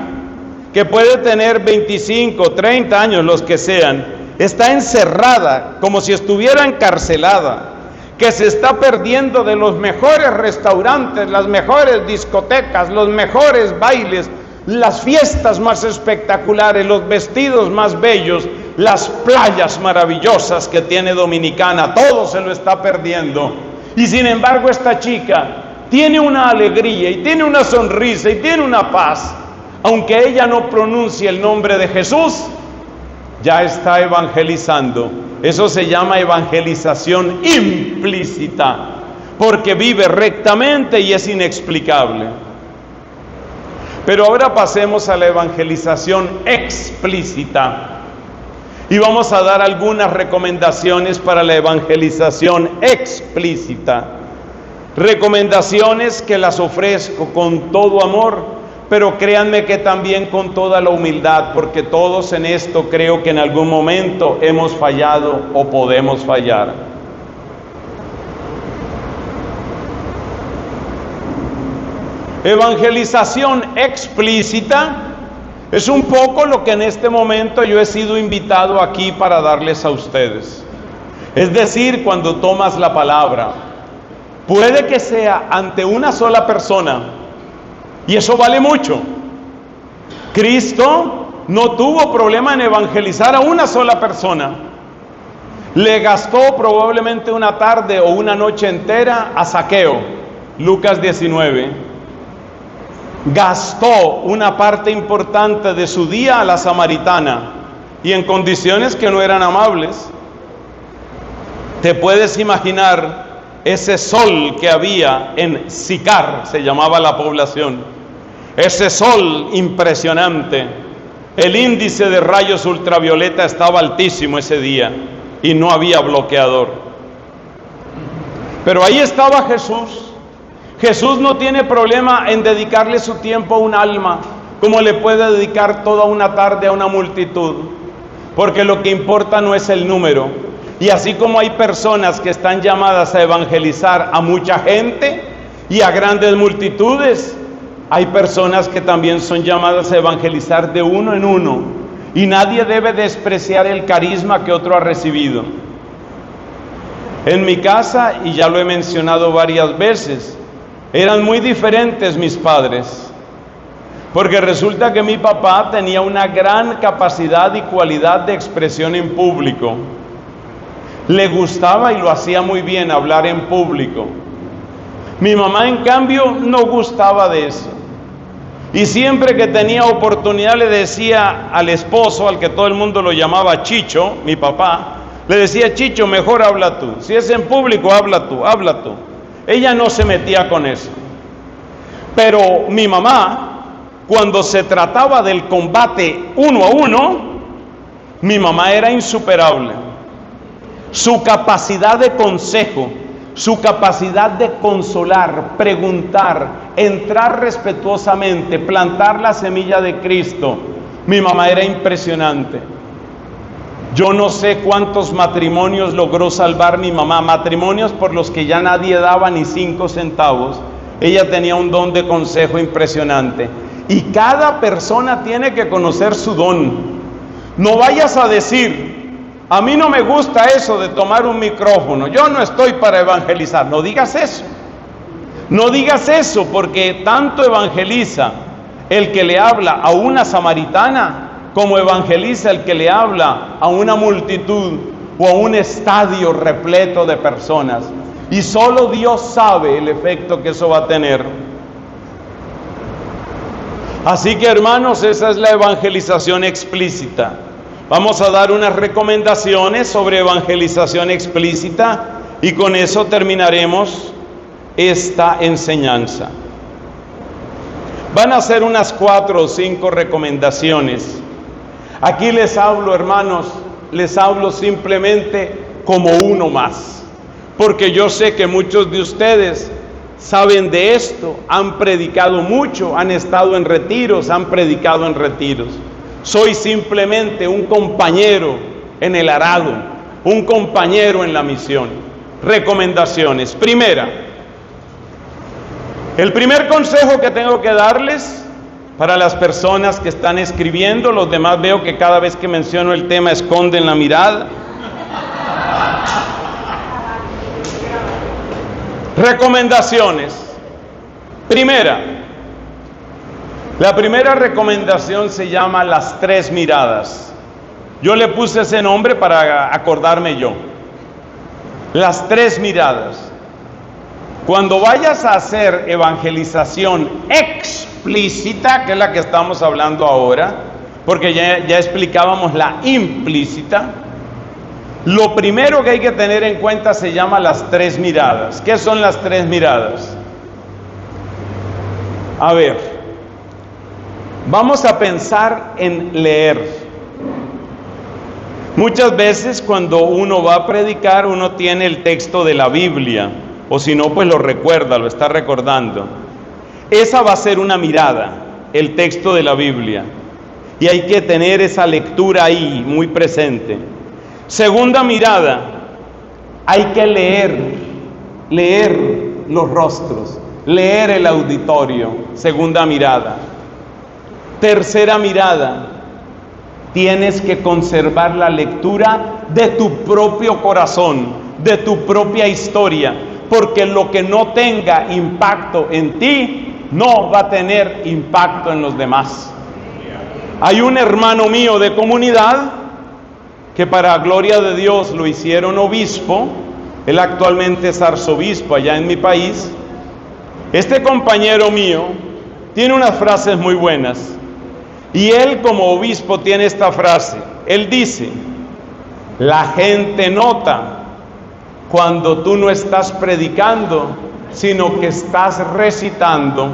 que puede tener 25, 30 años, los que sean, está encerrada como si estuviera encarcelada, que se está perdiendo de los mejores restaurantes, las mejores discotecas, los mejores bailes, las fiestas más espectaculares, los vestidos más bellos, las playas maravillosas que tiene Dominicana, todo se lo está perdiendo. Y sin embargo esta chica tiene una alegría y tiene una sonrisa y tiene una paz. Aunque ella no pronuncie el nombre de Jesús, ya está evangelizando. Eso se llama evangelización implícita, porque vive rectamente y es inexplicable. Pero ahora pasemos a la evangelización explícita. Y vamos a dar algunas recomendaciones para la evangelización explícita. Recomendaciones que las ofrezco con todo amor, pero créanme que también con toda la humildad, porque todos en esto creo que en algún momento hemos fallado o podemos fallar. Evangelización explícita es un poco lo que en este momento yo he sido invitado aquí para darles a ustedes. Es decir, cuando tomas la palabra, puede que sea ante una sola persona, y eso vale mucho. Cristo no tuvo problema en evangelizar a una sola persona. Le gastó probablemente una tarde o una noche entera a Zaqueo, Lucas 19. Gastó una parte importante de su día a la samaritana, y en condiciones que no eran amables. Te puedes imaginar ese sol que había en Sicar, se llamaba la población. Ese sol impresionante. El índice de rayos ultravioleta estaba altísimo ese día y no había bloqueador. Pero ahí estaba Jesús. Jesús no tiene problema en dedicarle su tiempo a un alma, como le puede dedicar toda una tarde a una multitud, porque lo que importa no es el número. Y así como hay personas que están llamadas a evangelizar a mucha gente y a grandes multitudes, hay personas que también son llamadas a evangelizar de uno en uno, y nadie debe despreciar el carisma que otro ha recibido. En mi casa, y ya lo he mencionado varias veces, eran muy diferentes mis padres, porque resulta que mi papá tenía una gran capacidad y cualidad de expresión en público. Le gustaba y lo hacía muy bien hablar en público. Mi mamá, en cambio, no gustaba de eso. Y siempre que tenía oportunidad le decía al esposo, al que todo el mundo lo llamaba Chicho, mi papá, le decía: Chicho, mejor habla tú. Si es en público, habla tú, habla tú. Ella no se metía con eso. Pero mi mamá, cuando se trataba del combate uno a uno, mi mamá era insuperable. Su capacidad de consejo, su capacidad de consolar, preguntar, entrar respetuosamente, plantar la semilla de Cristo, mi mamá era impresionante. Yo no sé cuántos matrimonios logró salvar mi mamá, matrimonios por los que ya nadie daba ni 5 centavos. Ella tenía un don de consejo impresionante. Y cada persona tiene que conocer su don. No vayas a decir: a mí no me gusta eso de tomar un micrófono, yo no estoy para evangelizar. No digas eso. No digas eso, porque tanto evangeliza el que le habla a una samaritana como evangeliza el que le habla a una multitud o a un estadio repleto de personas. Y solo Dios sabe el efecto que eso va a tener. Así que, hermanos, esa es la evangelización explícita. Vamos a dar unas recomendaciones sobre evangelización explícita y con eso terminaremos esta enseñanza. Van a ser unas 4 o 5 recomendaciones. Aquí les hablo, hermanos, les hablo simplemente como uno más, porque yo sé que muchos de ustedes saben de esto, han predicado mucho, han estado en retiros, han predicado en retiros. Soy simplemente un compañero en el arado, un compañero en la misión. Recomendaciones. Primera, el primer consejo que tengo que darles para las personas que están escribiendo, los demás veo que cada vez que menciono el tema esconden la mirada. Recomendaciones. Primera, la primera recomendación se llama las 3 miradas. Yo le puse ese nombre para acordarme yo. Las 3 miradas. Cuando vayas a hacer evangelización explícita, que es la que estamos hablando ahora, porque ya explicábamos la implícita, lo primero que hay que tener en cuenta se llama las 3 miradas. ¿Qué son las 3 miradas? A ver, vamos a pensar en leer. Muchas veces cuando uno va a predicar, uno tiene el texto de la Biblia, o si no, pues lo recuerda, lo está recordando. Esa va a ser una mirada, el texto de la Biblia, y hay que tener esa lectura ahí, muy presente. Segunda mirada, hay que leer los rostros, leer el auditorio. Segunda mirada. Tercera mirada, tienes que conservar la lectura de tu propio corazón, de tu propia historia, porque lo que no tenga impacto en ti, no va a tener impacto en los demás. Hay un hermano mío de comunidad, que para gloria de Dios lo hicieron obispo, él actualmente es arzobispo allá en mi país. Este compañero mío tiene unas frases muy buenas, y él como obispo tiene esta frase. Él dice: la gente nota cuando tú no estás predicando, sino que estás recitando.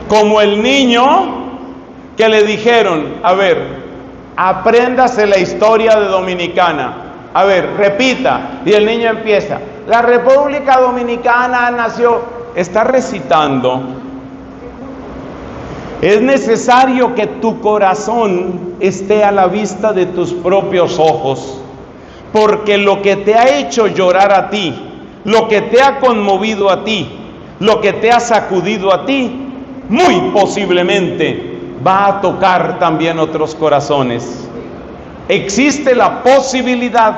Como el niño que le dijeron: a ver, apréndase la historia de Dominicana. A ver, repita. Y el niño empieza: la República Dominicana nació. Está recitando. Es necesario que tu corazón esté a la vista de tus propios ojos, porque lo que te ha hecho llorar a ti, lo que te ha conmovido a ti, lo que te ha sacudido a ti, muy posiblemente va a tocar también otros corazones. Existe la posibilidad,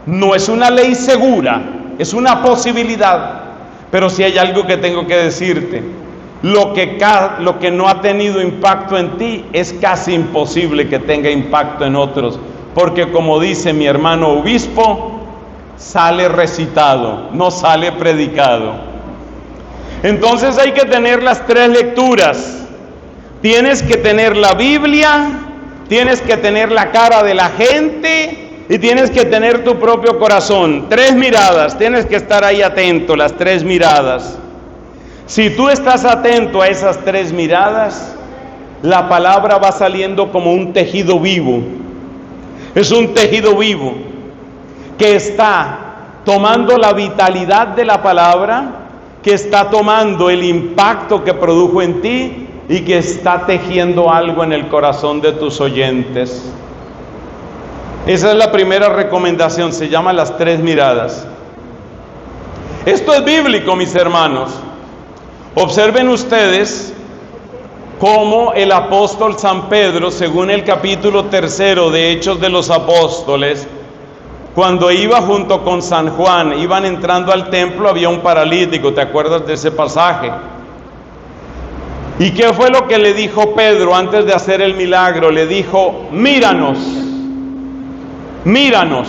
no es una ley segura, es una posibilidad, pero si hay algo que tengo que decirte: lo que no ha tenido impacto en ti es casi imposible que tenga impacto en otros, porque como dice mi hermano obispo, sale recitado, no sale predicado. Entonces hay que tener las 3 lecturas. Tienes que tener la Biblia, tienes que tener la cara de la gente y tienes que tener tu propio corazón. 3 miradas, tienes que estar ahí atento, las 3 miradas. Si tú estás atento a esas 3 miradas, la palabra va saliendo como un tejido vivo. Es un tejido vivo que está tomando la vitalidad de la palabra, que está tomando el impacto que produjo en ti y que está tejiendo algo en el corazón de tus oyentes. Esa es la primera recomendación, se llama las 3 miradas. Esto es bíblico, mis hermanos. Observen ustedes cómo el apóstol San Pedro, según el capítulo 3 de Hechos de los Apóstoles, cuando iba junto con San Juan, iban entrando al templo, había un paralítico. ¿Te acuerdas de ese pasaje? ¿Y qué fue lo que le dijo Pedro antes de hacer el milagro? Le dijo: míranos, míranos.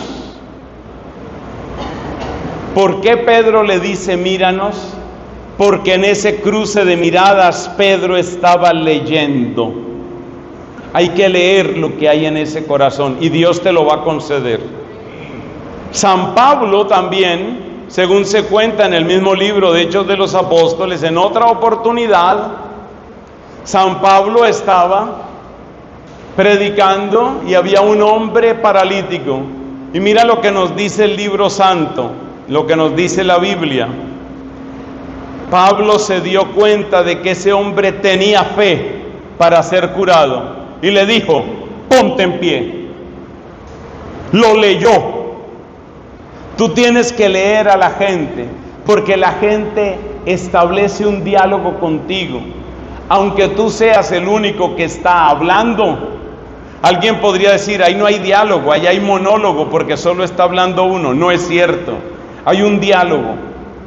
¿Por qué Pedro le dice míranos? Porque en ese cruce de miradas Pedro estaba leyendo. Hay que leer lo que hay en ese corazón y Dios te lo va a conceder. San Pablo también, según se cuenta en el mismo libro de Hechos de los Apóstoles, en otra oportunidad, San Pablo estaba predicando y había un hombre paralítico. Y mira lo que nos dice el libro santo, lo que nos dice la Biblia. Pablo se dio cuenta de que ese hombre tenía fe para ser curado y le dijo: ponte en pie. Lo leyó. Tú tienes que leer a la gente, porque la gente establece un diálogo contigo. Aunque tú seas el único que está hablando, alguien podría decir: ahí no hay diálogo, ahí hay monólogo, porque solo está hablando uno. No es cierto. Hay un diálogo,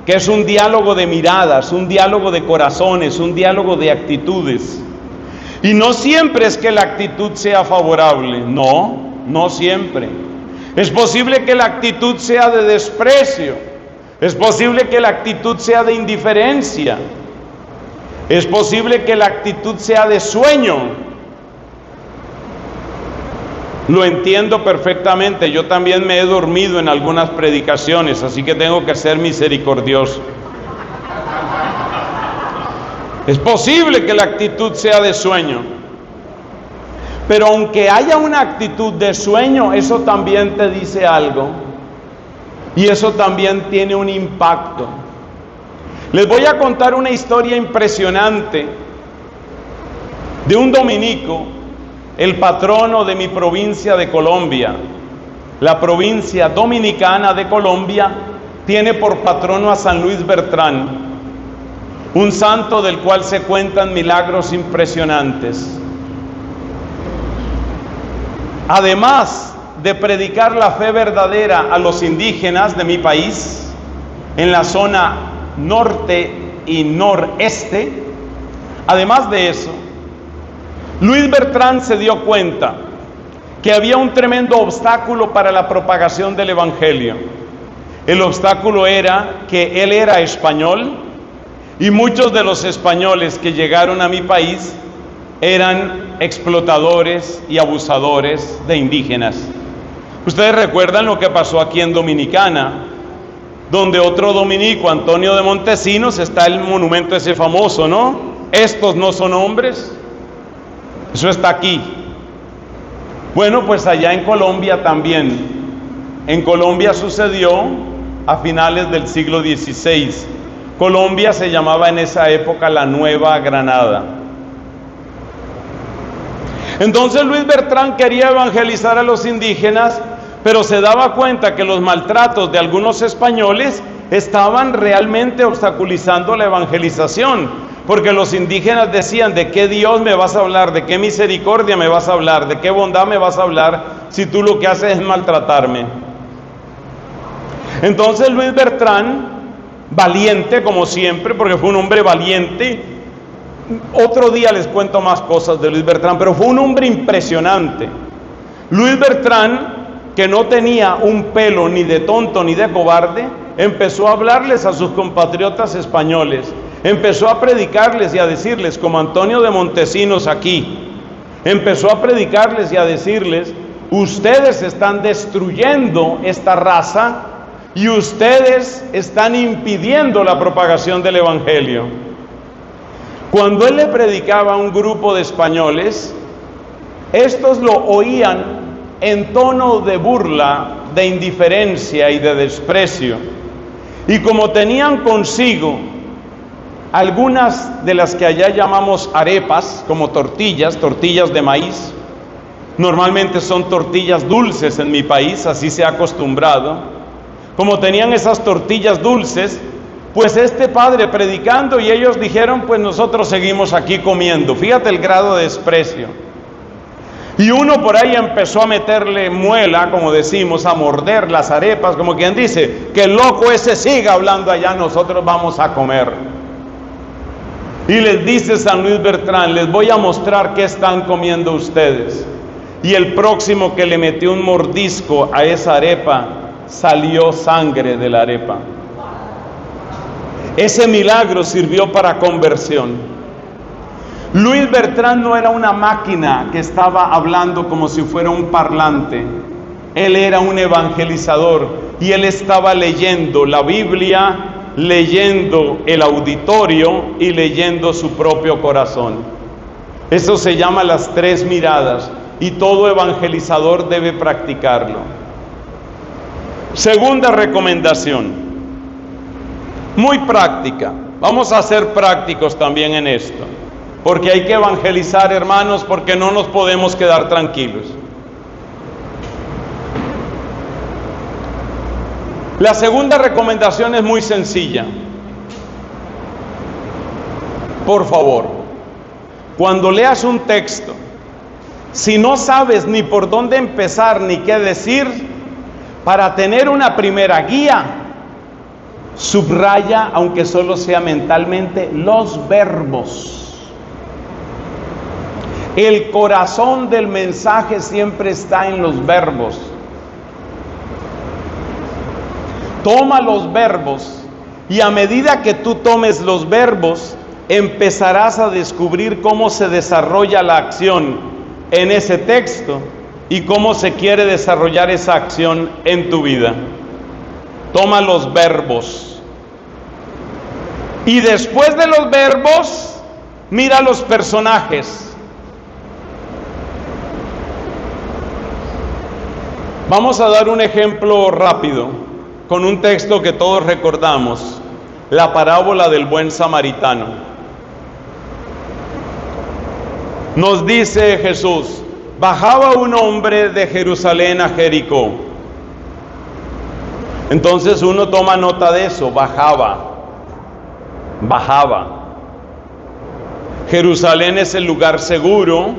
que es un diálogo de miradas, un diálogo de corazones, un diálogo de actitudes. Y no siempre es que la actitud sea favorable. No siempre. Es posible que la actitud sea de desprecio. Es posible que la actitud sea de indiferencia. Es posible que la actitud sea de sueño. Lo entiendo perfectamente. Yo también me he dormido en algunas predicaciones, así que tengo que ser misericordioso. Es posible que la actitud sea de sueño. Pero aunque haya una actitud de sueño, eso también te dice algo. Y eso también tiene un impacto. Les voy a contar una historia impresionante de un dominico, el patrono de mi provincia de Colombia. La provincia dominicana de Colombia tiene por patrono a San Luis Bertrán, un santo del cual se cuentan milagros impresionantes. Además de predicar la fe verdadera a los indígenas de mi país, en la zona norte y noreste, además de eso, Luis Bertrán se dio cuenta que había un tremendo obstáculo para la propagación del evangelio. El obstáculo era que él era español y muchos de los españoles que llegaron a mi país eran explotadores y abusadores de indígenas. Ustedes recuerdan lo que pasó aquí en Dominicana, donde otro dominico, Antonio de Montesinos, está el monumento ese famoso, ¿no? Estos no son hombres. Eso está aquí. Bueno, pues allá en Colombia también. En Colombia sucedió a finales del siglo XVI. Colombia se llamaba en esa época la Nueva Granada. Entonces Luis Bertrán quería evangelizar a los indígenas, pero se daba cuenta que los maltratos de algunos españoles estaban realmente obstaculizando la evangelización, porque los indígenas decían: ¿de qué Dios me vas a hablar? ¿De qué misericordia me vas a hablar? ¿De qué bondad me vas a hablar si tú lo que haces es maltratarme? Entonces Luis Bertrán, valiente como siempre, porque fue un hombre valiente, otro día les cuento más cosas de Luis Bertrán, pero fue un hombre impresionante. Luis Bertrán, que no tenía un pelo ni de tonto ni de cobarde, empezó a hablarles a sus compatriotas españoles, empezó a predicarles y a decirles, como Antonio de Montesinos aquí, empezó a predicarles y a decirles: ustedes están destruyendo esta raza y ustedes están impidiendo la propagación del evangelio. Cuando él le predicaba a un grupo de españoles, estos lo oían en tono de burla, de indiferencia y de desprecio. Y como tenían consigo algunas de las que allá llamamos arepas, como tortillas de maíz, normalmente son tortillas dulces en mi país, así se ha acostumbrado. Como tenían esas tortillas dulces, pues este padre predicando, y ellos dijeron: pues nosotros seguimos aquí comiendo. Fíjate el grado de desprecio. Y uno por ahí empezó a meterle muela, como decimos, a morder las arepas, como quien dice: que el loco ese siga hablando allá, nosotros vamos a comer. Y les dice San Luis Bertrán: les voy a mostrar qué están comiendo ustedes. Y el próximo que le metió un mordisco a esa arepa, salió sangre de la arepa. Ese milagro sirvió para conversión. Luis Bertrán no era una máquina que estaba hablando como si fuera un parlante. Él era un evangelizador y él estaba leyendo la Biblia, leyendo el auditorio y leyendo su propio corazón. Eso se llama las tres miradas. y todo evangelizador debe practicarlo. Segunda recomendación, muy práctica. Vamos a ser prácticos también en esto, porque hay que evangelizar, hermanos, porque no nos podemos quedar tranquilos. La segunda recomendación es muy sencilla. Por favor, cuando leas un texto, si no sabes ni por dónde empezar ni qué decir, para tener una primera guía, subraya, aunque solo sea mentalmente, los verbos. El corazón del mensaje siempre está en los verbos. Toma los verbos y a medida que tú tomes los verbos, empezarás a descubrir cómo se desarrolla la acción en ese texto y cómo se quiere desarrollar esa acción en tu vida. Toma los verbos. Y después de los verbos, mira los personajes. Vamos a dar un ejemplo rápido con un texto que todos recordamos, la parábola del buen samaritano. Nos dice Jesús: bajaba un hombre de Jerusalén a Jericó. Entonces uno toma nota de eso, bajaba. Jerusalén es el lugar seguro,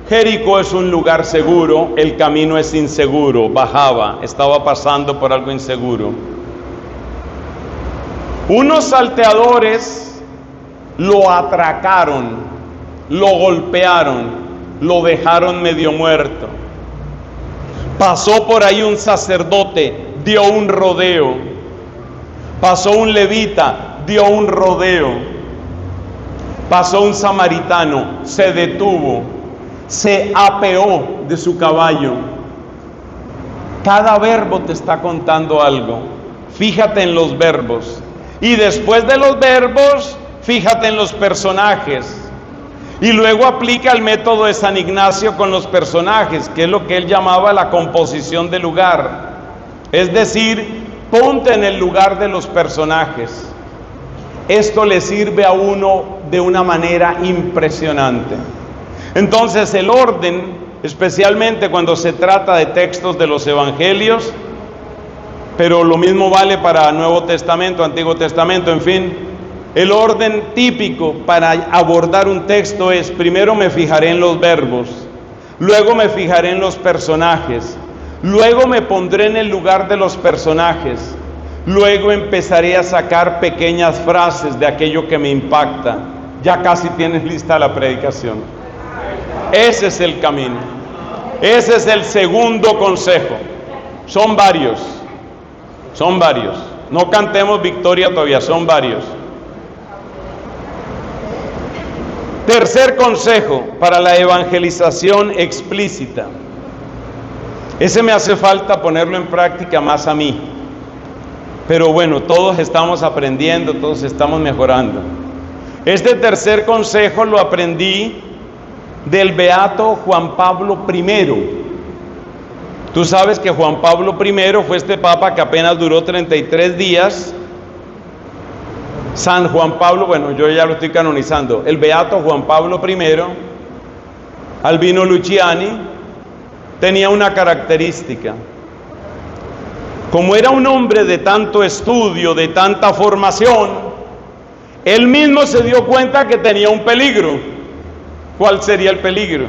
Jericó es un lugar seguro, el camino es inseguro. Bajaba, estaba pasando por algo inseguro. Unos salteadores lo atracaron, lo golpearon, lo dejaron medio muerto. Pasó por ahí un sacerdote, dio un rodeo. Pasó un levita, dio un rodeo. Pasó un samaritano, se detuvo, se apeó de su caballo. Cada verbo te está contando algo. Fíjate en los verbos. Y después de los verbos, fíjate en los personajes. Y luego aplica el método de San Ignacio con los personajes, que es lo que él llamaba la composición de lugar. Es decir, ponte en el lugar de los personajes. Esto le sirve a uno de una manera impresionante. Entonces el orden, especialmente cuando se trata de textos de los evangelios, pero lo mismo vale para Nuevo Testamento, Antiguo Testamento, en fin, el orden típico para abordar un texto es: primero me fijaré en los verbos, luego me fijaré en los personajes, luego me pondré en el lugar de los personajes, luego empezaré a sacar pequeñas frases de aquello que me impacta. Ya casi tienes lista la predicación. Ese es el camino. Ese es el segundo consejo. Son varios. No cantemos victoria todavía, son varios. Tercer consejo para la evangelización explícita. Ese me hace falta ponerlo en práctica más a mí. Pero bueno, todos estamos aprendiendo, todos estamos mejorando. Este tercer consejo lo aprendí del beato Juan Pablo I. Tú sabes que Juan Pablo I fue este papa que apenas duró 33 días. San Juan Pablo, bueno, yo ya lo estoy canonizando. El beato Juan Pablo I, Albino Luciani, tenía una característica. Como era un hombre de tanto estudio, de tanta formación, él mismo se dio cuenta que tenía un peligro. ¿Cuál sería el peligro?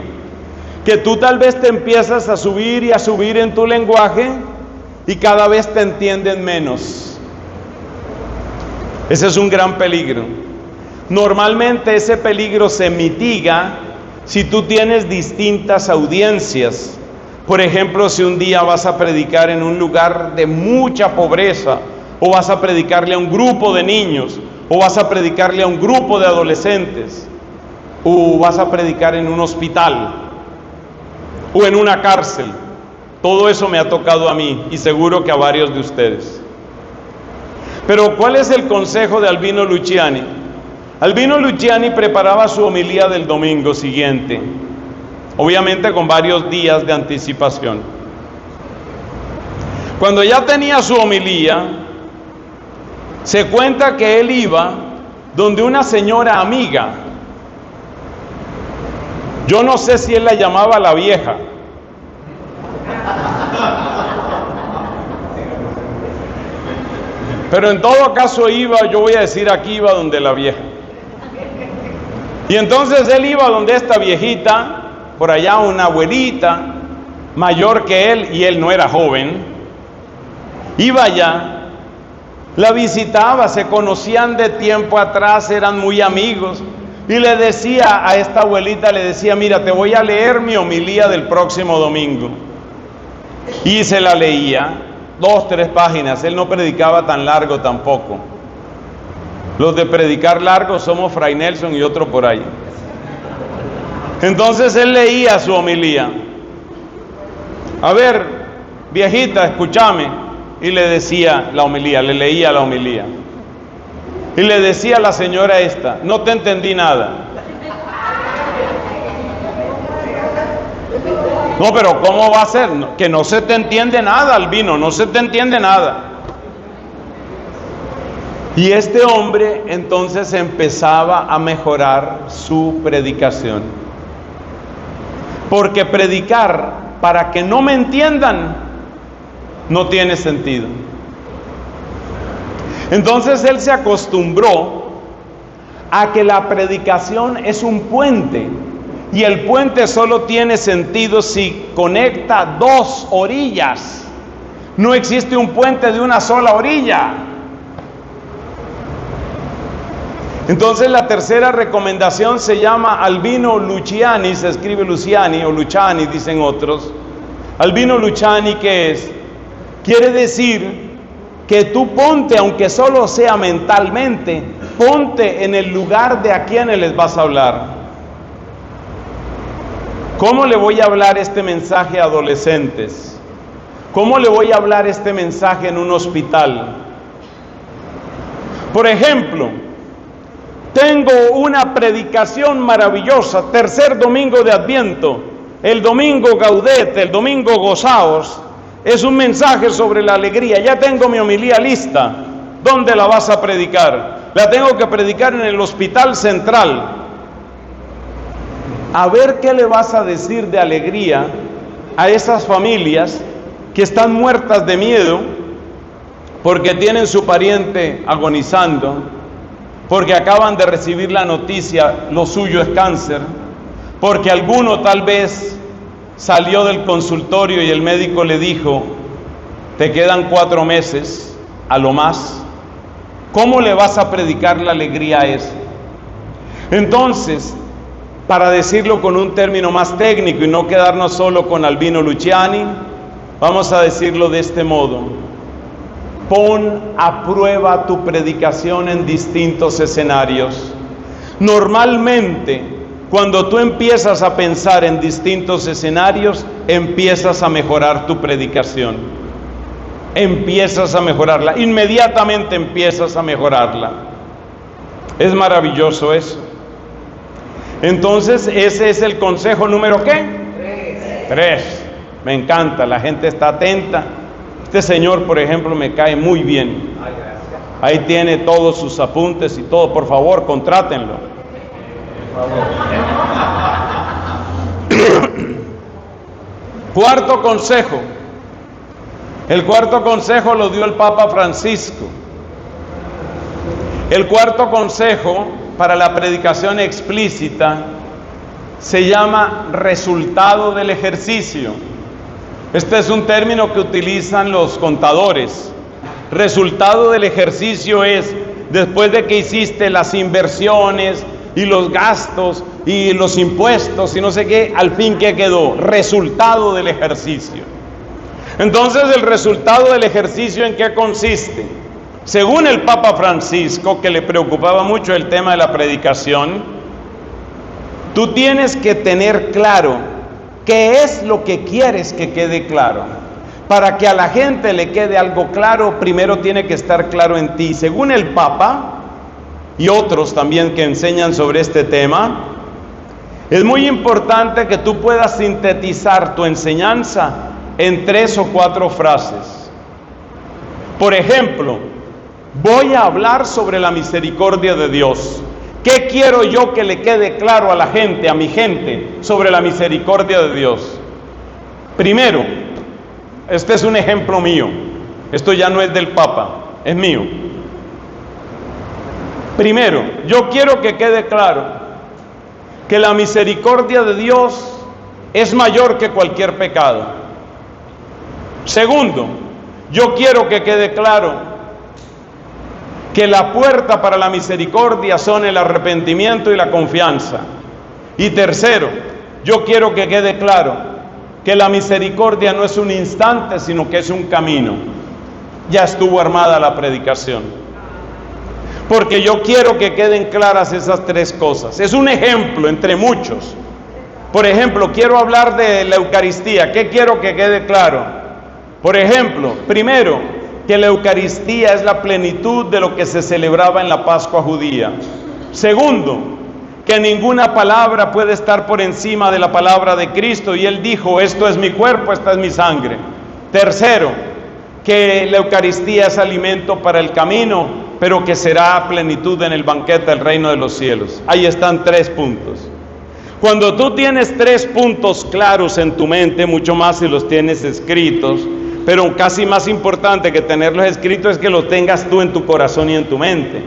Que tú tal vez te empiezas a subir y a subir en tu lenguaje y cada vez te entienden menos. Ese es un gran peligro. Normalmente ese peligro se mitiga si tú tienes distintas audiencias. Por ejemplo, si un día vas a predicar en un lugar de mucha pobreza, o vas a predicarle a un grupo de niños, o vas a predicarle a un grupo de adolescentes, o vas a predicar en un hospital, o en una cárcel. Todo eso me ha tocado a mí, y seguro que a varios de ustedes. Pero ¿cuál es el consejo de Albino Luciani? Albino Luciani preparaba su homilía del domingo siguiente, obviamente con varios días de anticipación. Cuando ya tenía su homilía, se cuenta que él iba donde una señora amiga. Yo no sé si él la llamaba la vieja. Pero en todo caso iba, yo voy a decir aquí, iba donde la vieja. Y entonces él iba donde esta viejita, por allá una abuelita, mayor que él, y él no era joven. Iba allá, la visitaba, se conocían de tiempo atrás, eran muy amigos. Y le decía a esta abuelita, le decía, mira, te voy a leer mi homilía del próximo domingo. Y se la leía, 2, 3 páginas. Él no predicaba tan largo tampoco. Los de predicar largo somos Fray Nelson y otro por ahí. Entonces él leía su homilía. A ver, viejita, escúchame. Y le decía la homilía, le leía la homilía. Y le decía a la señora esta, no te entendí nada. No, pero ¿cómo va a ser? Que no se te entiende nada, Albino, no se te entiende nada. Y este hombre entonces empezaba a mejorar su predicación. Porque predicar para que no me entiendan no tiene sentido. Entonces él se acostumbró a que la predicación es un puente, y el puente solo tiene sentido si conecta 2 orillas. No existe un puente de una sola orilla. Entonces la tercera recomendación se llama Albino Luciani, se escribe Luciani o Luciani, dicen otros. Albino Luciani, ¿qué es? Quiere decir que tú ponte, aunque solo sea mentalmente, ponte en el lugar de a quienes les vas a hablar. ¿Cómo le voy a hablar este mensaje a adolescentes? ¿Cómo le voy a hablar este mensaje en un hospital? Por ejemplo, tengo una predicación maravillosa, tercer domingo de Adviento, el domingo Gaudete, el domingo Gozaos. Es un mensaje sobre la alegría. Ya tengo mi homilía lista. ¿Dónde la vas a predicar? La tengo que predicar en el Hospital Central. A ver qué le vas a decir de alegría a esas familias que están muertas de miedo porque tienen su pariente agonizando, porque acaban de recibir la noticia, lo suyo es cáncer, porque alguno tal vez salió del consultorio y el médico le dijo, te quedan 4 meses a lo más. ¿Cómo le vas a predicar la alegría a eso? Entonces, para decirlo con un término más técnico y no quedarnos solo con Albino Luciani, vamos a decirlo de este modo: pon a prueba tu predicación en distintos escenarios. Normalmente, cuando tú empiezas a pensar en distintos escenarios, empiezas a mejorar tu predicación. Empiezas a mejorarla, inmediatamente empiezas a mejorarla. Es maravilloso eso. Entonces, ese es el consejo número ¿qué? 3. Me encanta, la gente está atenta. Este señor, por ejemplo, me cae muy bien. Ahí tiene todos sus apuntes y todo. Por favor, contrátenlo. Cuarto consejo. El cuarto consejo lo dio el Papa Francisco. El cuarto consejo para la predicación explícita se llama resultado del ejercicio. Este es un término que utilizan los contadores. Resultado del ejercicio es después de que hiciste las inversiones y los gastos y los impuestos y no sé qué, al fin ¿qué quedó? Resultado del ejercicio. Entonces, el resultado del ejercicio, ¿en qué consiste? Según el Papa Francisco, que le preocupaba mucho el tema de la predicación, tú tienes que tener claro qué es lo que quieres que quede claro. Para que a la gente le quede algo claro, primero tiene que estar claro en ti. Según el Papa y otros también que enseñan sobre este tema, Es muy importante que tú puedas sintetizar tu enseñanza en 3 o 4 frases. Por ejemplo, voy a hablar sobre la misericordia de Dios. ¿Qué quiero yo que le quede claro a la gente, a mi gente, sobre la misericordia de Dios? Primero, este es un ejemplo mío. Esto ya no es del Papa, es mío. Primero, yo quiero que quede claro que la misericordia de Dios es mayor que cualquier pecado. Segundo, yo quiero que quede claro que la puerta para la misericordia son el arrepentimiento y la confianza. Y tercero, yo quiero que quede claro que la misericordia no es un instante, sino que es un camino. Ya estuvo armada la predicación. Porque yo quiero que queden claras esas 3 cosas. Es un ejemplo entre muchos. Por ejemplo, quiero hablar de la Eucaristía. ¿Qué quiero que quede claro? Por ejemplo, primero, que la Eucaristía es la plenitud de lo que se celebraba en la Pascua judía. Segundo, que ninguna palabra puede estar por encima de la palabra de Cristo. Y Él dijo, esto es mi cuerpo, esta es mi sangre. Tercero, que la Eucaristía es alimento para el camino, pero que será plenitud en el banquete del reino de los cielos. Ahí están 3 puntos. Cuando tú tienes 3 puntos claros en tu mente, mucho más si los tienes escritos, pero casi más importante que tenerlos escritos es que los tengas tú en tu corazón y en tu mente.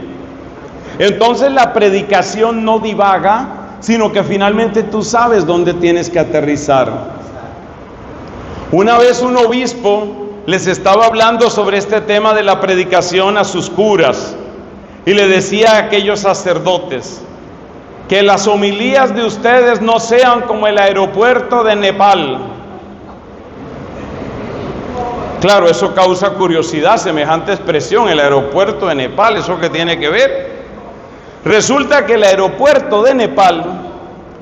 Entonces la predicación no divaga, sino que finalmente tú sabes dónde tienes que aterrizar. Una vez un obispo les estaba hablando sobre este tema de la predicación a sus curas y le decía a aquellos sacerdotes que las homilías de ustedes no sean como el aeropuerto de Nepal. Claro, eso causa curiosidad, semejante expresión, el aeropuerto de Nepal, ¿eso qué tiene que ver? Resulta que el aeropuerto de Nepal,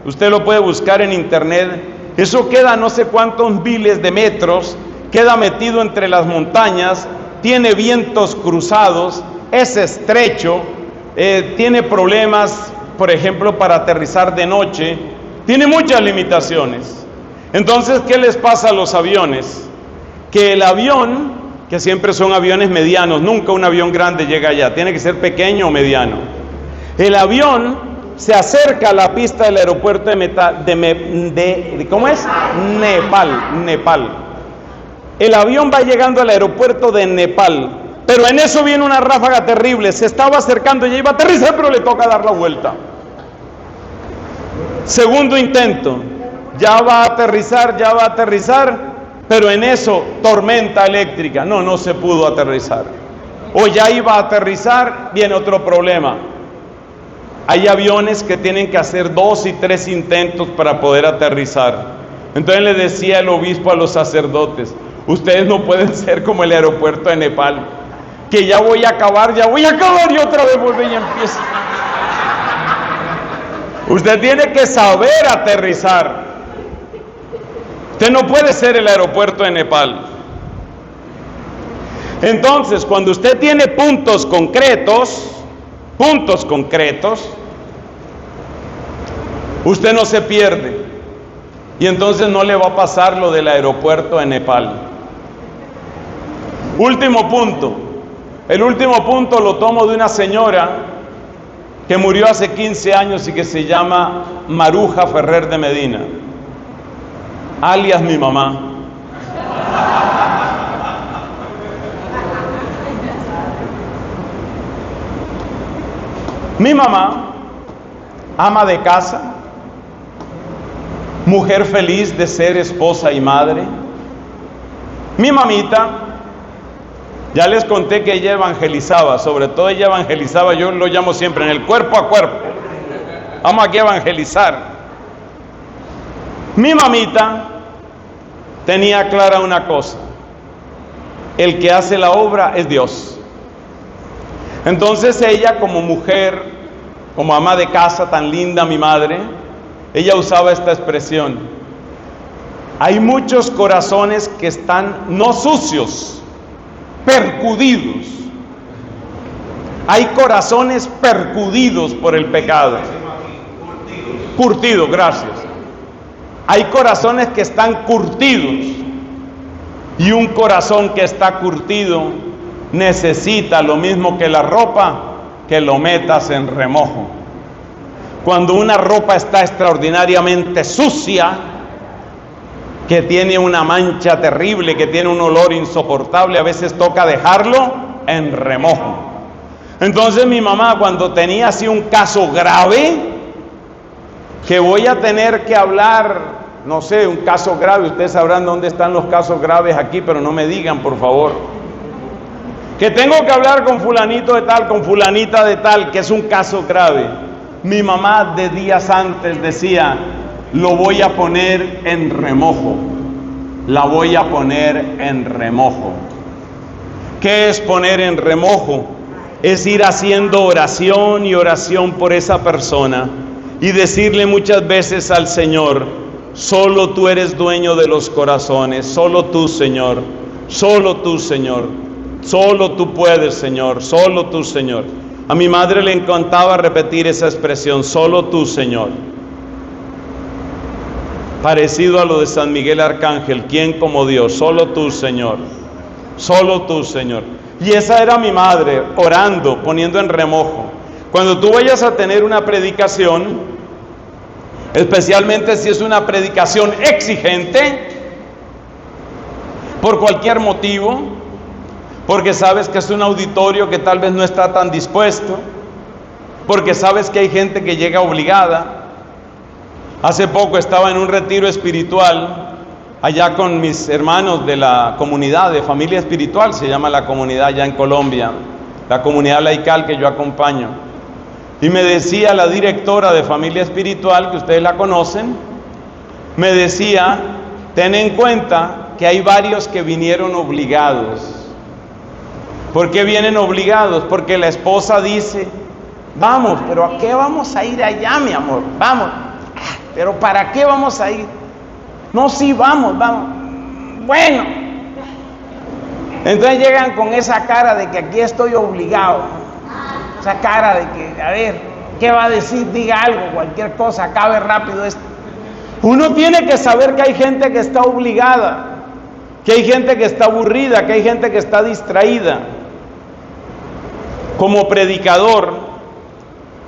usted lo puede buscar en internet, eso queda a no sé cuántos miles de metros, queda metido entre las montañas, tiene vientos cruzados, es estrecho, tiene problemas, por ejemplo, para aterrizar de noche, tiene muchas limitaciones. Entonces, ¿qué les pasa a los aviones? Que el avión, que siempre son aviones medianos, nunca un avión grande llega allá, tiene que ser pequeño o mediano. El avión se acerca a la pista del aeropuerto ¿cómo es? Nepal. El avión va llegando al aeropuerto de Nepal, pero en eso viene una ráfaga terrible, se estaba acercando, ya iba a aterrizar, pero le toca dar la vuelta. Segundo intento, ya va a aterrizar, pero en eso, tormenta eléctrica, no se pudo aterrizar. O ya iba a aterrizar, viene otro problema. Hay aviones que tienen que hacer 2 y 3 intentos para poder aterrizar. Entonces le decía el obispo a los sacerdotes, ustedes no pueden ser como el aeropuerto de Nepal, que ya voy a acabar y otra vez vuelve y empieza. Usted tiene que saber aterrizar. Usted no puede ser el aeropuerto de Nepal. Entonces, cuando usted tiene puntos concretos, usted no se pierde. Y entonces no le va a pasar lo del aeropuerto de Nepal. Último punto. El último punto lo tomo de una señora que murió hace 15 años y que se llama Maruja Ferrer de Medina, alias mi mamá. Mi mamá, ama de casa, mujer feliz de ser esposa y madre. Mi mamita, ya les conté que ella evangelizaba, sobre todo ella evangelizaba, yo lo llamo siempre, en el cuerpo a cuerpo. Vamos aquí a evangelizar. Mi mamita tenía clara una cosa: el que hace la obra es Dios. Entonces ella, como mujer, como ama de casa tan linda, mi madre, ella usaba esta expresión: hay muchos corazones que están no sucios, percudidos. Hay corazones percudidos por el pecado. Curtidos, gracias. Hay corazones que están curtidos, y un corazón que está curtido necesita lo mismo que la ropa, que lo metas en remojo. Cuando una ropa está extraordinariamente sucia, que tiene una mancha terrible, que tiene un olor insoportable, a veces toca dejarlo en remojo. Entonces mi mamá, cuando tenía así un caso grave, que voy a tener que hablar, no sé, un caso grave, ustedes sabrán dónde están los casos graves aquí, pero no me digan, por favor, que tengo que hablar con fulanito de tal, con fulanita de tal, que es un caso grave. Mi mamá de días antes decía, lo voy a poner en remojo, la voy a poner en remojo. ¿Qué es poner en remojo? Es ir haciendo oración y oración por esa persona y decirle muchas veces al Señor, solo tú eres dueño de los corazones, solo tú, Señor, solo tú, Señor, solo tú puedes, Señor, solo tú, Señor. A mi madre le encantaba repetir esa expresión, solo tú, Señor. Parecido a lo de San Miguel Arcángel, ¿quién como Dios? Solo tú, Señor, solo tú, Señor. Y esa era mi madre, orando, poniendo en remojo. Cuando tú vayas a tener una predicación, especialmente si es una predicación exigente, por cualquier motivo, porque sabes que es un auditorio que tal vez no está tan dispuesto, porque sabes que hay gente que llega obligada. Hace poco estaba en un retiro espiritual, allá con mis hermanos de la comunidad de familia espiritual, se llama la comunidad allá en Colombia, la comunidad laical que yo acompaño. Y me decía la directora de familia espiritual, que ustedes la conocen, me decía, ten en cuenta que hay varios que vinieron obligados. ¿Por qué vienen obligados? Porque la esposa dice, vamos, pero ¿a qué vamos a ir allá, mi amor? Vamos, pero ¿para qué vamos a ir? No, sí, vamos. Bueno, entonces llegan con esa cara de que aquí estoy obligado. Esa cara de que, a ver, ¿qué va a decir? Diga algo, cualquier cosa, acabe rápido esto. Uno tiene que saber que hay gente que está obligada, que hay gente que está aburrida, que hay gente que está distraída. Como predicador,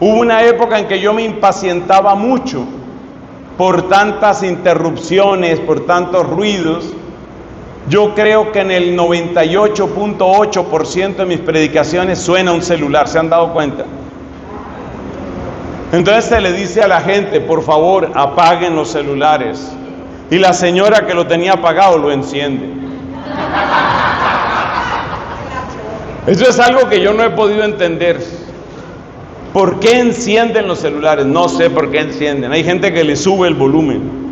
hubo una época en que yo me impacientaba mucho por tantas interrupciones, por tantos ruidos. Yo creo que en el 98.8% de mis predicaciones suena un celular, ¿se han dado cuenta? Entonces se le dice a la gente, por favor, apaguen los celulares. Y la señora que lo tenía apagado lo enciende. Eso es algo que yo no he podido entender. ¿Por qué encienden los celulares? No sé por qué encienden. Hay gente que le sube el volumen.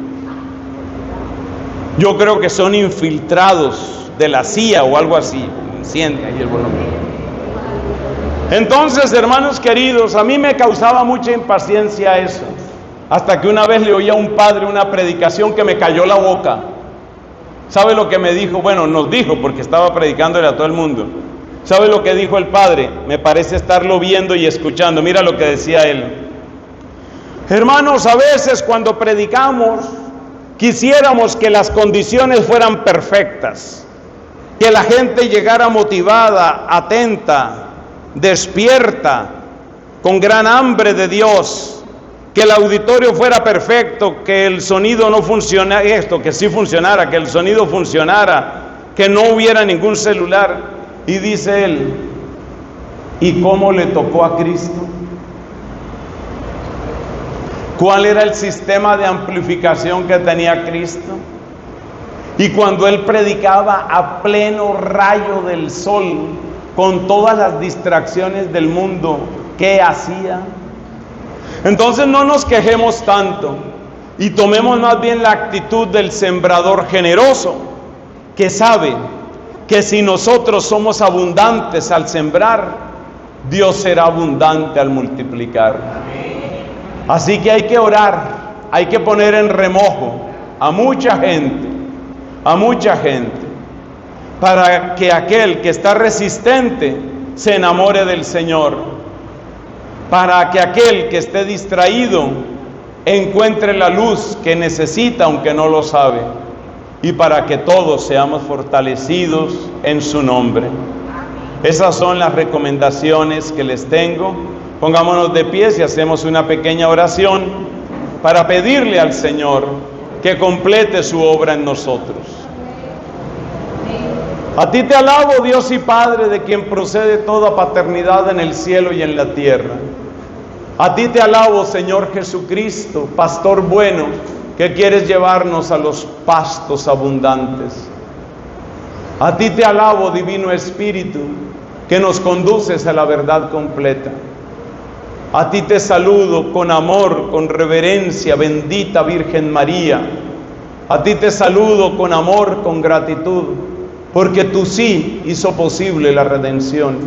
Yo creo que son infiltrados de la CIA o algo así. Enciende ahí el volumen. Entonces, hermanos queridos, a mí me causaba mucha impaciencia eso. Hasta que una vez le oí a un padre una predicación que me cayó la boca. ¿Sabe lo que me dijo? Bueno, nos dijo, porque estaba predicándole a todo el mundo. ¿Sabe lo que dijo el padre? Me parece estarlo viendo y escuchando. Mira lo que decía él. Hermanos, a veces cuando predicamos, quisiéramos que las condiciones fueran perfectas, que la gente llegara motivada, atenta, despierta, con gran hambre de Dios, que el auditorio fuera perfecto, que el sonido no funcionara, que sí funcionara, que el sonido funcionara, que no hubiera ningún celular. Y dice él, ¿y cómo le tocó a Cristo? ¿Cuál era el sistema de amplificación que tenía Cristo? Y cuando él predicaba a pleno rayo del sol, con todas las distracciones del mundo, ¿qué hacía? Entonces no nos quejemos tanto y tomemos más bien la actitud del sembrador generoso, que sabe que si nosotros somos abundantes al sembrar, Dios será abundante al multiplicar. Así que hay que orar, hay que poner en remojo a mucha gente, para que aquel que está resistente se enamore del Señor, para que aquel que esté distraído encuentre la luz que necesita aunque no lo sabe, y para que todos seamos fortalecidos en su nombre. Esas son las recomendaciones que les tengo. Pongámonos de pies y hacemos una pequeña oración para pedirle al Señor que complete su obra en nosotros. A ti te alabo, Dios y Padre, de quien procede toda paternidad en el cielo y en la tierra. A ti te alabo, Señor Jesucristo, pastor bueno, que quieres llevarnos a los pastos abundantes. A ti te alabo, Divino Espíritu, que nos conduces a la verdad completa. A ti te saludo con amor, con reverencia, bendita Virgen María. A ti te saludo con amor, con gratitud, porque tu sí hizo posible la redención.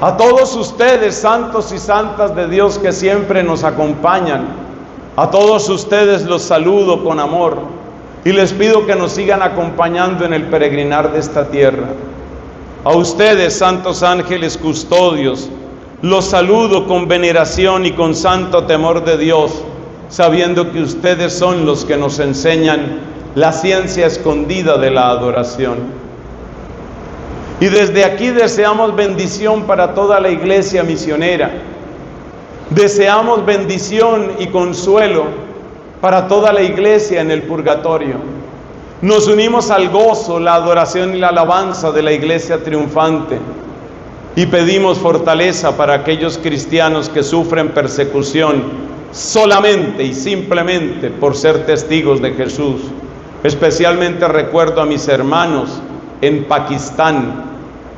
A todos ustedes, santos y santas de Dios que siempre nos acompañan, a todos ustedes los saludo con amor y les pido que nos sigan acompañando en el peregrinar de esta tierra. A ustedes, santos ángeles custodios, los saludo con veneración y con santo temor de Dios, sabiendo que ustedes son los que nos enseñan la ciencia escondida de la adoración. Y desde aquí deseamos bendición para toda la iglesia misionera. Deseamos bendición y consuelo para toda la iglesia en el purgatorio. Nos unimos al gozo, la adoración y la alabanza de la iglesia triunfante y pedimos fortaleza para aquellos cristianos que sufren persecución solamente y simplemente por ser testigos de Jesús. Especialmente recuerdo a mis hermanos en Pakistán,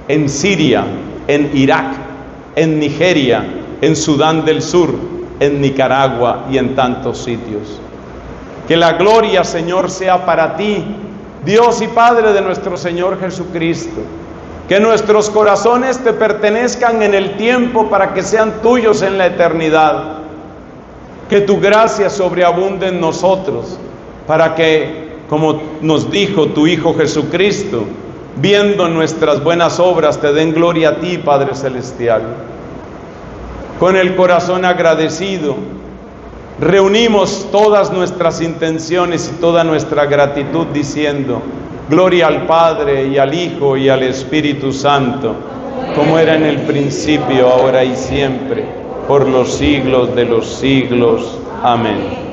en Siria, en Irak, en Nigeria, en Sudán del Sur, en Nicaragua y en tantos sitios. Que la gloria, Señor, sea para ti, Dios y Padre de nuestro Señor Jesucristo. Que nuestros corazones te pertenezcan en el tiempo para que sean tuyos en la eternidad. Que tu gracia sobreabunde en nosotros para que, como nos dijo tu Hijo Jesucristo, viendo nuestras buenas obras te den gloria a ti, Padre Celestial. Con el corazón agradecido, reunimos todas nuestras intenciones y toda nuestra gratitud diciendo: gloria al Padre y al Hijo y al Espíritu Santo, como era en el principio, ahora y siempre, por los siglos de los siglos. Amén.